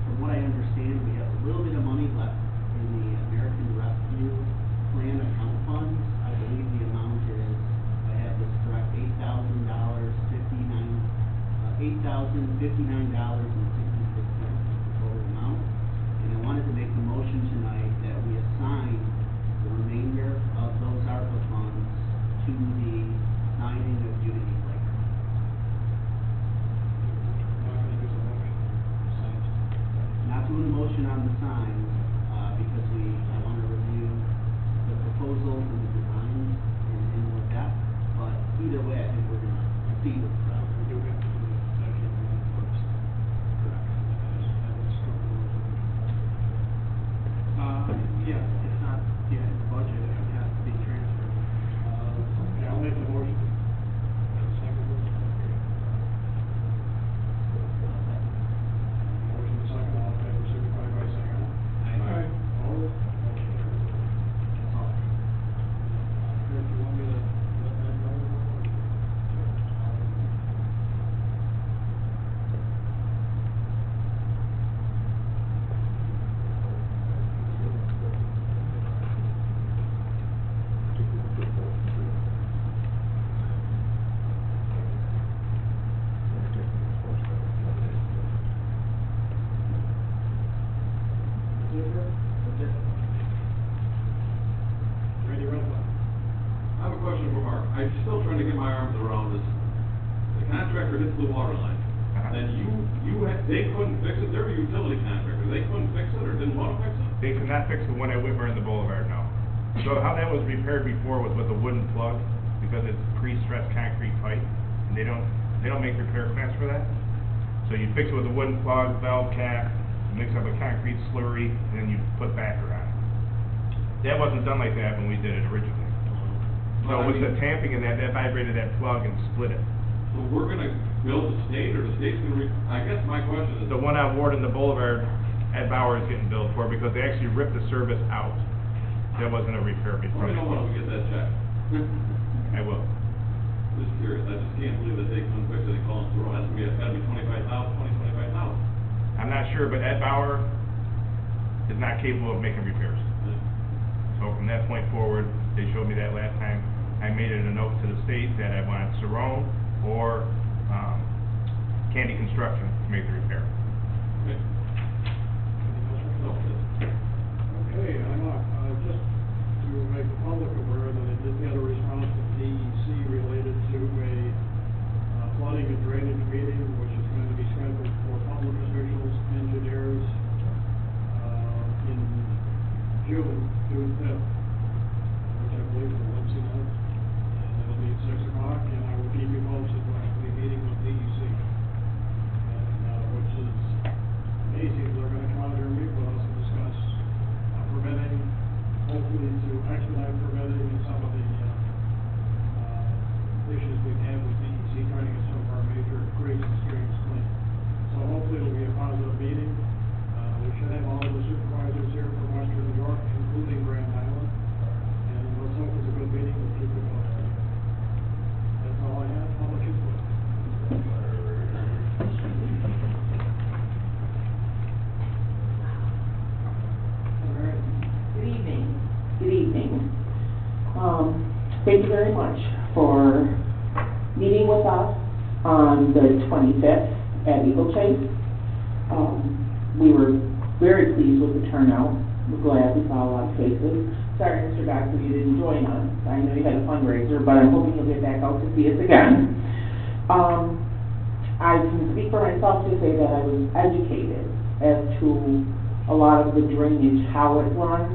from what I understand, we have a little bit of money left in the American Rescue Plan account funds. I believe the amount is, if I have this correct, $8,059.66 is the total amount. And I wanted to make the motion tonight that we assign the remainder of those ARPA funds to the signing of Unity Playground. Not gonna do the motion. Not doing a motion on the signs, because I want to review the proposals and the designs in more depth, but either way, I think we're gonna proceed with the project. We do have to do the budget first. Correct. Yeah, it's not, yeah, in the budget, it has to be transferred. Yeah, I'll make the motion. Second. Motion is second, all in favor, signify by saying aye. Aye. Opposed? Motion carries. That's all. Chris, you want me to let that go? Randy Redmond. I have a question for Mark. I'm still trying to get my arms around this. The contractor hits the water line. Then they couldn't fix it, they're a utility contractor, they couldn't fix it or didn't want to fix it? They could not fix the one at Whitmer and the Boulevard, no. So how that was repaired before was with a wooden plug, because it's pre-stressed concrete pipe, and they don't make repair plans for that. So you fix it with a wooden plug, valve cap, mix up a concrete slurry, and then you put backer on it. That wasn't done like that when we did it originally. So with the tamping and that vibrated that plug and split it. So we're gonna build the state, or the state's gonna I guess my question is. The one on Ward and the Boulevard, Ed Bauer is getting billed for, because they actually ripped the service out. That wasn't a repair before. Let me know when we get that check. I will. Just curious, I just can't believe that they couldn't fix it, they call it through, that's gotta be 25,000. I'm not sure, but Ed Bauer is not capable of making repairs. So from that point forward, they showed me that last time, I made it a note to the state that I wanted Cerrone or Candy Construction to make the repair. Okay. Okay, I'm up. Just to make the public aware that I did get a response from DEC related to a flooding and drainage meeting, which is going to be scheduled for public officials, engineers, in June 5th, which I believe is a Wednesday night, and it'll be at 6 o'clock, and I will keep you posted when I will be meeting with DEC, and, which is amazing, they're gonna come out here and meet with us and discuss permitting, hopefully to expedite permitting and some of the issues we've had with DEC trying to get some of our major grades and streams clean. So hopefully it'll be a positive meeting. We should have all of the supervisors here from Western New York, including Grand Island. And let's hope it's a good meeting, we'll keep it posted. That's all I have, public input. Good evening. Good evening. Thank you very much for meeting with us on the 25th at Eagle Chase. We were very pleased with the turnout. We're glad we saw a lot of faces. Sorry, Mr. Godfrey, you didn't join us. I know you had a fundraiser, but I'm hoping you'll get back out to see us again. I can speak for myself to say that I was educated as to a lot of the drainage, how it runs.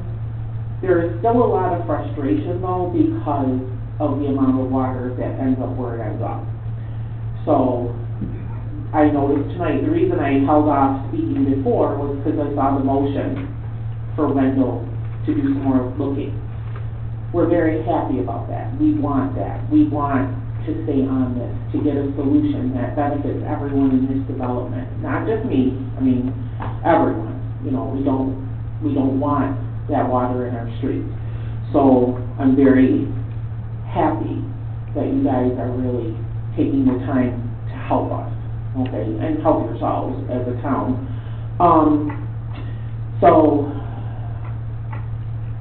There is still a lot of frustration though because of the amount of water that ends up where it ends up. So I noticed tonight, the reason I held off speaking before was because I saw the motion for Wendell to do some more looking. We're very happy about that. We want that. We want to stay on this, to get a solution that benefits everyone in this development. Not just me, I mean, everyone. You know, we don't want that water in our streets. So I'm very happy that you guys are really taking the time to help us, okay, and help yourselves as a town. So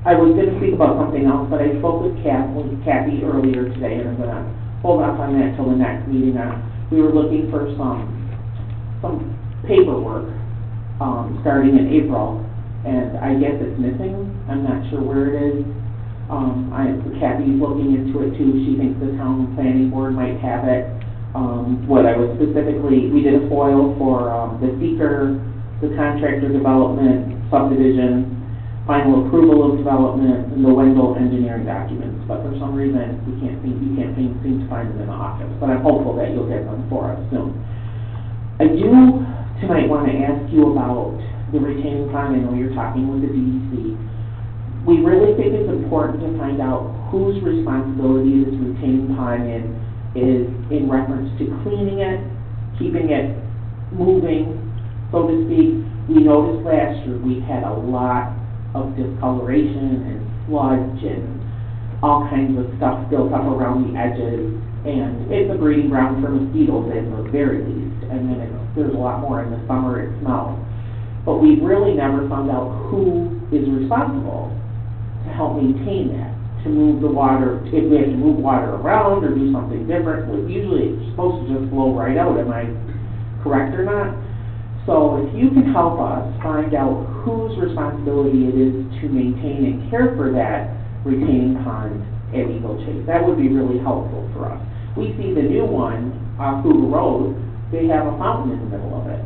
I was going to speak about something else, but I spoke with Kathy earlier today, and I'm going to hold off on that till the next meeting. We were looking for some paperwork starting in April, and I guess it's missing. I'm not sure where it is. Kathy's looking into it too. She thinks the town planning board might have it. What I was specifically, we did a FOIL for the seeker, the contractor development, subdivision, final approval of development, and the Wendell engineering documents. But for some reason, you can't seem to find them in the office. But I'm hopeful that you'll get them for us soon. I do tonight want to ask you about the retaining pond. I know you're talking with the DEC. We really think it's important to find out whose responsibility this retaining pond is in reference to cleaning it, keeping it moving, so to speak. We noticed last year we had a lot of discoloration and sludge and all kinds of stuff built up around the edges, and it's a breeding ground for mosquitoes at the very least, and then there's a lot more in the summer. It smells. But we really never found out who is responsible to help maintain that, to move the water, if we have to move water around or do something different. Usually it's supposed to just flow right out. Am I correct or not? So if you can help us find out whose responsibility it is to maintain and care for that retaining pond at Eagle Chase, that would be really helpful for us. We see the new one off Hoover Road, they have a fountain in the middle of it.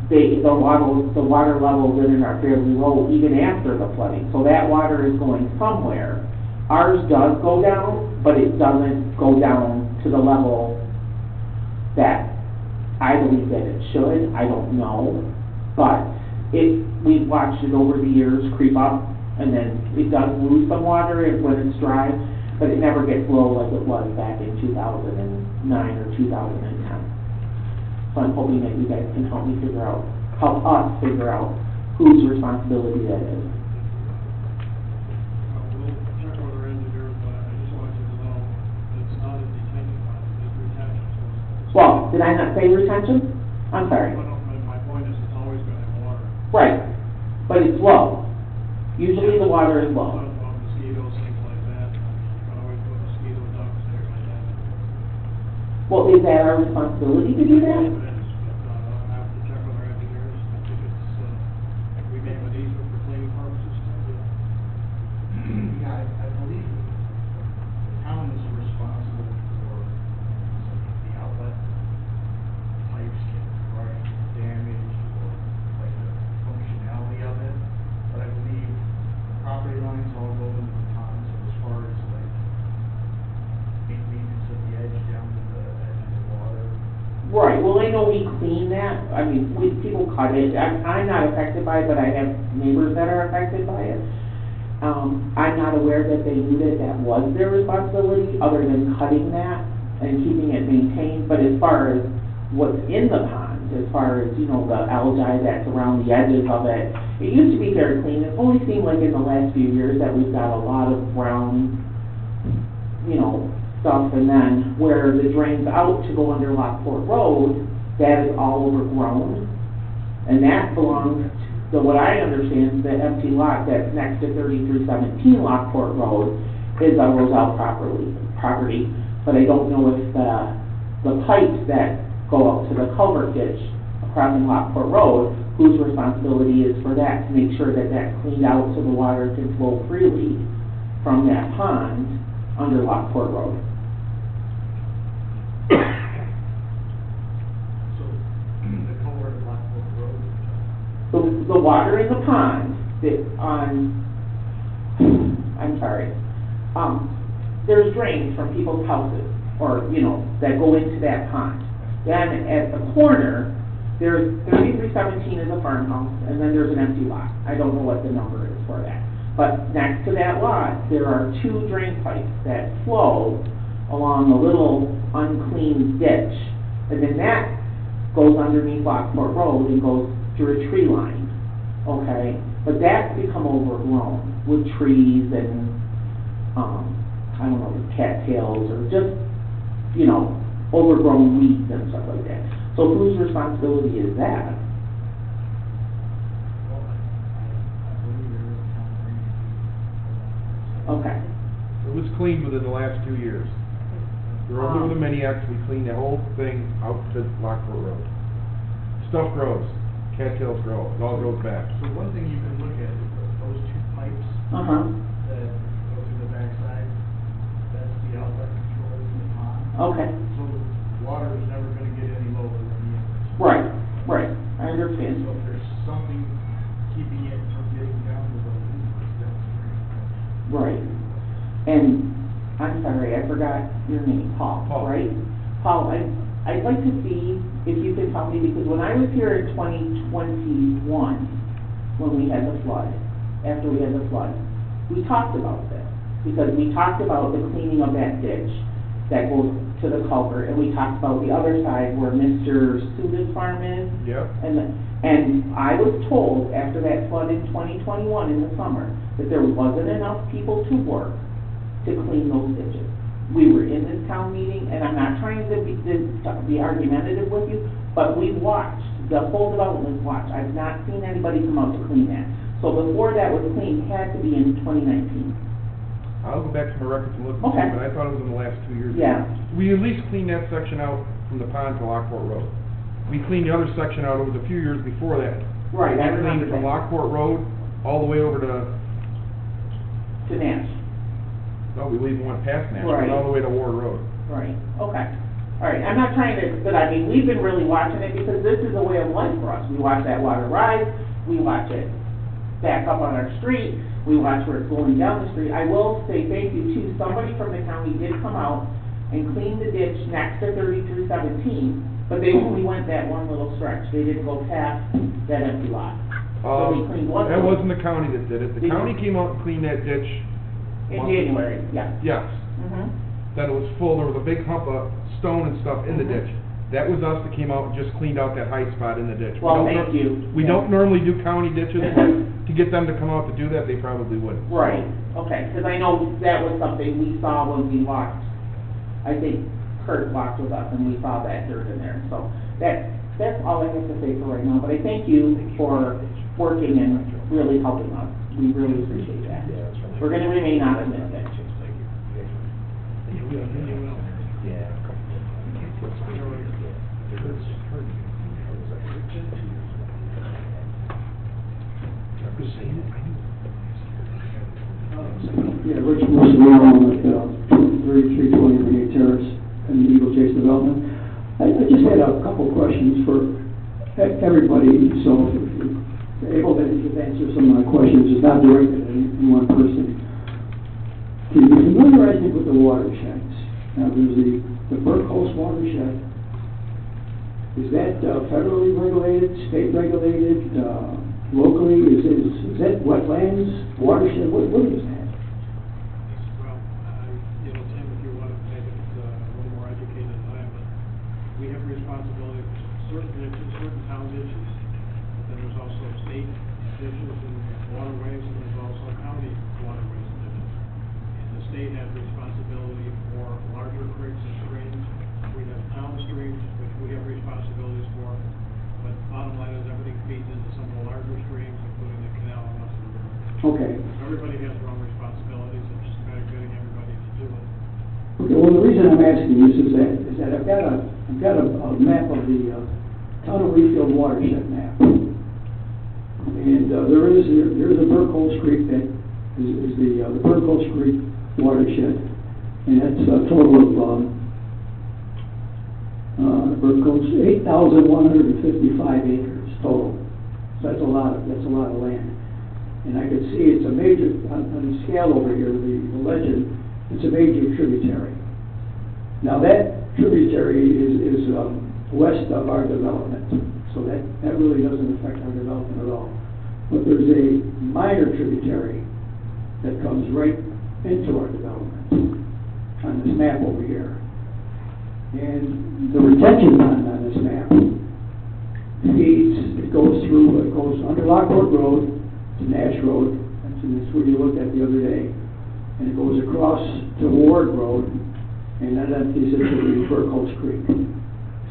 the water levels in it are fairly low even after the flooding, so that water is going somewhere. Ours does go down, but it doesn't go down to the level that I believe that it should, I don't know. But we've watched it over the years creep up, and then it does lose some water when it's dry, but it never gets low like it was back in 2009 or 2010. So I'm hoping that you guys can help us figure out whose responsibility that is. We'll check with our engineers, but I just wanted you to know that it's not a detention pond, it's retention. So Well, did I not say retention? I'm sorry. my point is, it's always gonna have water. Right, but it's low. Usually the water is low. Mosquitoes, things like that, you can always put mosquito ducks there like that. Well, is that our responsibility to do that? It is, but, I have to check with our engineers, I think it's, we may have an easement for cleaning purposes. Yeah, I believe the town is responsible for the outlet pipes get crushed, damaged, or like the functionality of it. But I believe property lines all go into the pond, so as far as like maintenance of the edge down to the edge of the water. Right, well, I know we clean that, I mean, people cut it, I'm not affected by it, but I have neighbors that are affected by it. I'm not aware that they knew that was their responsibility, other than cutting that and keeping it maintained, but as far as what's in the pond, as far as, the algae that's around the edges of it, it used to be very clean, it only seemed like in the last few years that we've got a lot of brown, stuff, and then where the drains out to go under Lockport Road, that is all overgrown, and that belongs to what I understand, the empty lot that's next to 3317 Lockport Road is a Roselle property, but I don't know if the pipes that go out to the culvert ditch crossing Lockport Road, whose responsibility is for that, to make sure that that's cleaned out so the water can flow freely from that pond under Lockport Road. So, the culvert of Lockport Road. The water in the pond, there's drains from people's houses, or, that go into that pond. Then at the corner, there's 3317 is a farmhouse, and then there's an empty lot. I don't know what the number is for that. But next to that lot, there are two drain pipes that flow along a little unclean ditch. And then that goes underneath Lockport Road and goes through a tree line, okay? But that's become overgrown with trees and, cattails or just, overgrown weeds and stuff like that. So whose responsibility is that? Okay. It was cleaned within the last 2 years. We were over the Miniacs, we cleaned the whole thing out to Lockport Road. Stuff grows, cattails grow, it all grows back. So one thing you can look at is those two pipes Uh-huh. that go through the backside, that's the outlet control in the pond. Okay. So the water is never gonna get any lower than the inlet. Right, I understand. So if there's something keeping it from getting down to the inlet downstream. Right. And, I'm sorry, I forgot your name, Paul, right? Paul, I'd like to see if you could tell me, because when I was here in 2021, when we had the flood, after we had the flood, we talked about this, because we talked about the cleaning of that ditch that goes to the culvert, and we talked about the other side where Mr. Suda's farm is. Yep. And I was told after that flood in 2021 in the summer, that there wasn't enough people to work to clean those ditches. We were in this town meeting, and I'm not trying to be argumentative with you, but we watched, the whole development watched. I've not seen anybody come out to clean that. So before that was cleaned, had to be in 2019. I'll go back to my records and look, Okay. but I thought it was in the last 2 years. Yeah. We at least cleaned that section out from the pond to Lockport Road. We cleaned the other section out, it was a few years before that. Right, I We cleaned remember it from that. Lockport Road all the way over to, To Nash. no, we even went past Nash, Right. went all the way to Ward Road. Right, okay. All right, I'm not trying to, but I mean, we've been really watching it because this is a way of life for us. We watch that water rise, we watch it back up on our street, we watch where it's going down the street. I will say thank you to somebody from the county did come out and clean the ditch next to 3317, but they only went that one little stretch. They didn't go past that empty lot. So they cleaned one. That wasn't the county that did it. The Did county you? came out and cleaned that ditch. In months ago. January, yeah. Yes. Mm-hmm. That it was full, there was a big hump of stone and stuff in the ditch. That was us that came out and just cleaned out that high spot in the ditch. Well, We don't thank you. We Yeah. don't normally do county ditches, but to get them to come out to do that, they probably wouldn't. Right, okay, because I know that was something we saw when we walked, I think Kurt walked with us and we saw that dirt in there, so that's all I have to say for right now, but I thank you for working and really helping us, we really appreciate that. We're gonna remain optimistic. Yeah, Rich Mussolino at 3320 Renee Terrace and the Eagle Chase Development. I just had a couple questions for everybody, so if you're able to answer some of my questions, it's not directed at any one person. Can you familiarize me with the watersheds? Now, there's the Burkholz watershed. Is that federally regulated, state regulated, locally? Is that wetlands, watershed? What is that? Well, you know, Tim, if you want to make it a little more educated than I am, but we have responsibility for certain ditches, certain town ditches. But then there's also state ditches and waterways, and there's also county waterways and ditches. And the state has responsibility for larger creeks and streams. We have town streams, which we have responsibilities for. But bottom line is everything feeds into some of the larger streams, including the canal and Muscle River. Okay. Everybody has their own responsibilities, it's just a matter of getting everybody to do it. Okay, well, the reason I'm asking this is that I've got a map of the town of Reedfield watershed map. And there is a Burkholz Creek that is the Burkholz Creek watershed. And that's a total of Burkholz, 8,155 acres total. So that's a lot of land. And I could see it's a major, on the scale over here, the legend, it's a major tributary. Now that tributary is west of our development, so that really doesn't affect our development at all. But there's a minor tributary that comes right into our development on this map over here. And the retention pond on this map it goes under Lockport Road to Nash Road, that's where you looked at the other day, and it goes across to Ward Road, and that empties into the Burkholz Creek.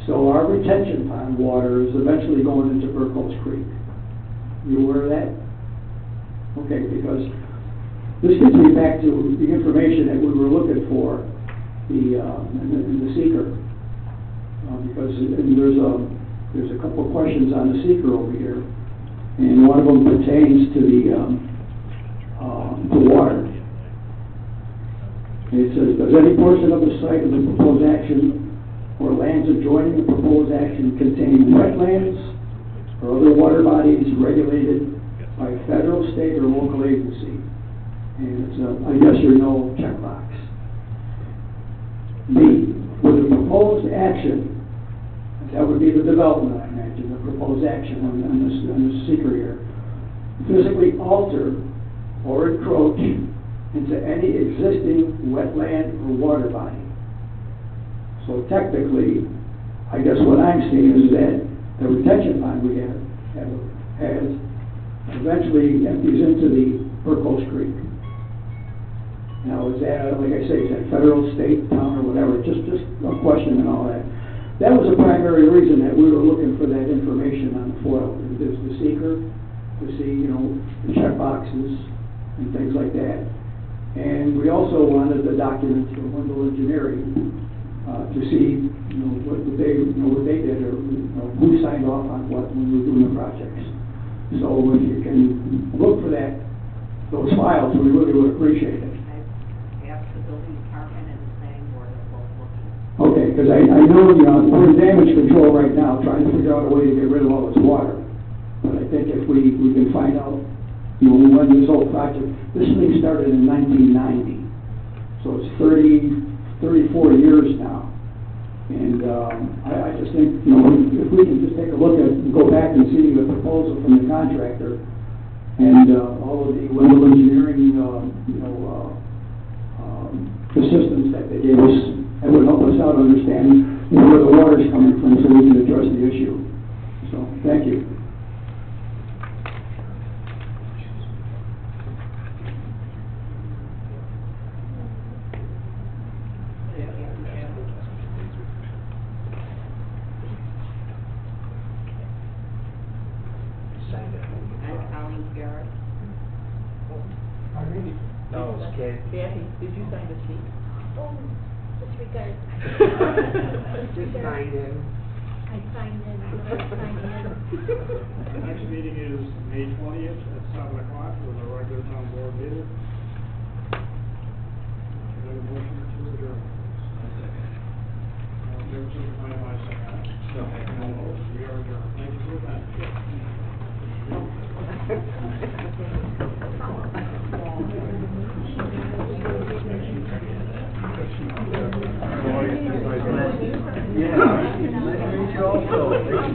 So our retention pond water is eventually going into Burkholz Creek. You aware of that? Okay, because this gets me back to the information that we were looking for in the seeker. Because there's a couple of questions on the seeker over here, and one of them pertains to the water. And it says, does any portion of the site of the proposed action or lands adjoining the proposed action contain wetlands or other water bodies regulated by a federal, state, or local agency? And it's a yes or no checkbox. B, with the proposed action, that would be the development, I imagine, the proposed action on this seeker here, physically alter or encroach into any existing wetland or water body. So technically, I guess what I'm seeing is that the retention pond we has eventually empties into the Burkholz Creek. Now, is that, like I say, is that federal, state, town, or whatever? Just a question and all that. That was the primary reason that we were looking for that information on the FOIL. There's the seeker, to see, the check boxes and things like that. And we also wanted the documents from Wendell Engineering to see, what they did, or who signed off on what when we were doing the projects. So if you can look for those files, we really would appreciate it. Ask the building department and the planning board are both looking. Okay, because because I know, you know, we're in damage control right now, trying to figure out a way to get rid of all this water. But I think if we can find out, you know, when this whole project, this thing started in 1990, so it's 34 years now. And, I just think, you know, if we can just take a look at, go back and see the proposal from the contractor and, all of the Wendell Engineering, assistance that they gave us, that would help us out understand, you know, where the water's coming from so we can address the issue. So, thank you. And Colleen Garrett. No, it's Kathy. Kathy, did you sign the sheet? Oh, disregard. You signed in. I signed in, I signed in. The next meeting is May 20th at 7 o'clock with a regular town board meeting. Can I have a motion to adjourn? All in favor, signify by saying aye. All opposed, we are adjourned. Thank you for your time.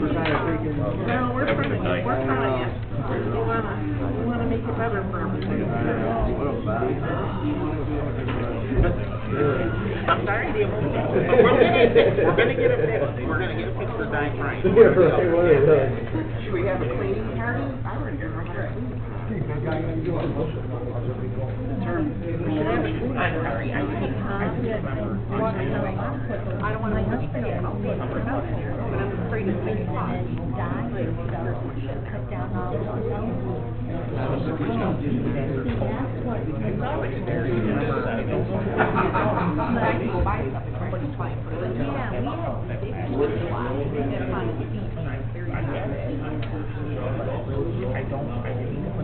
No, we're trying to, we wanna make it better for everybody. I'm sorry, we're gonna get it fixed, we're gonna get it fixed for Di Frank. Should we have a cleaning party? I would give her a cleaning. I'm sorry, I can't remember. I don't wanna touch it, I'll be but I'm afraid of making cost. Cut down all the But I can go buy stuff if I can find it.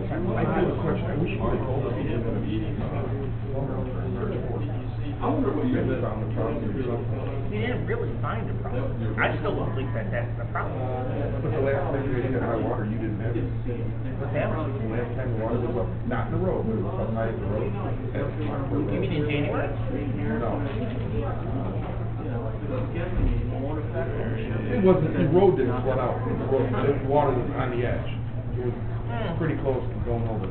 I do have a question, I wish you could hold it in the meeting. I wonder what you did on the problem or something. You didn't really find a problem. I still don't think that that's the problem. But the last time we had high water, you didn't have it. What's that? The last time the water was up, not in the road, but it was up high in the road. You mean in January? No. It wasn't, the road didn't flood out, the road, the water was on the edge. It was pretty close to going over.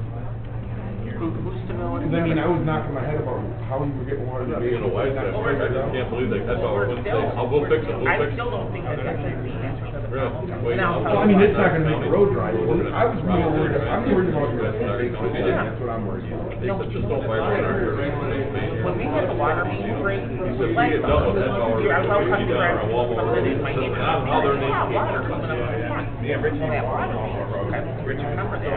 Who's to know? Because I mean, I was knocking my head about how you were getting water. Not being a white guy, I can't believe that, that's all I wouldn't say. I'll go fix it, we'll I fix it. still don't think that that's the answer to the problem. Really? Now, Well, I mean, it's not gonna make the road dry. I was more worried, I'm worried about your safety, that's what I'm worried about. They said just don't fight on our here. when we had the water main break, He said, we get double, that's all we're I was out going to cutting do down grass, our Walmart something Road. in my neighborhood. How they're Water coming up the front. Yeah, Richmond. That water main broke, I don't remember that.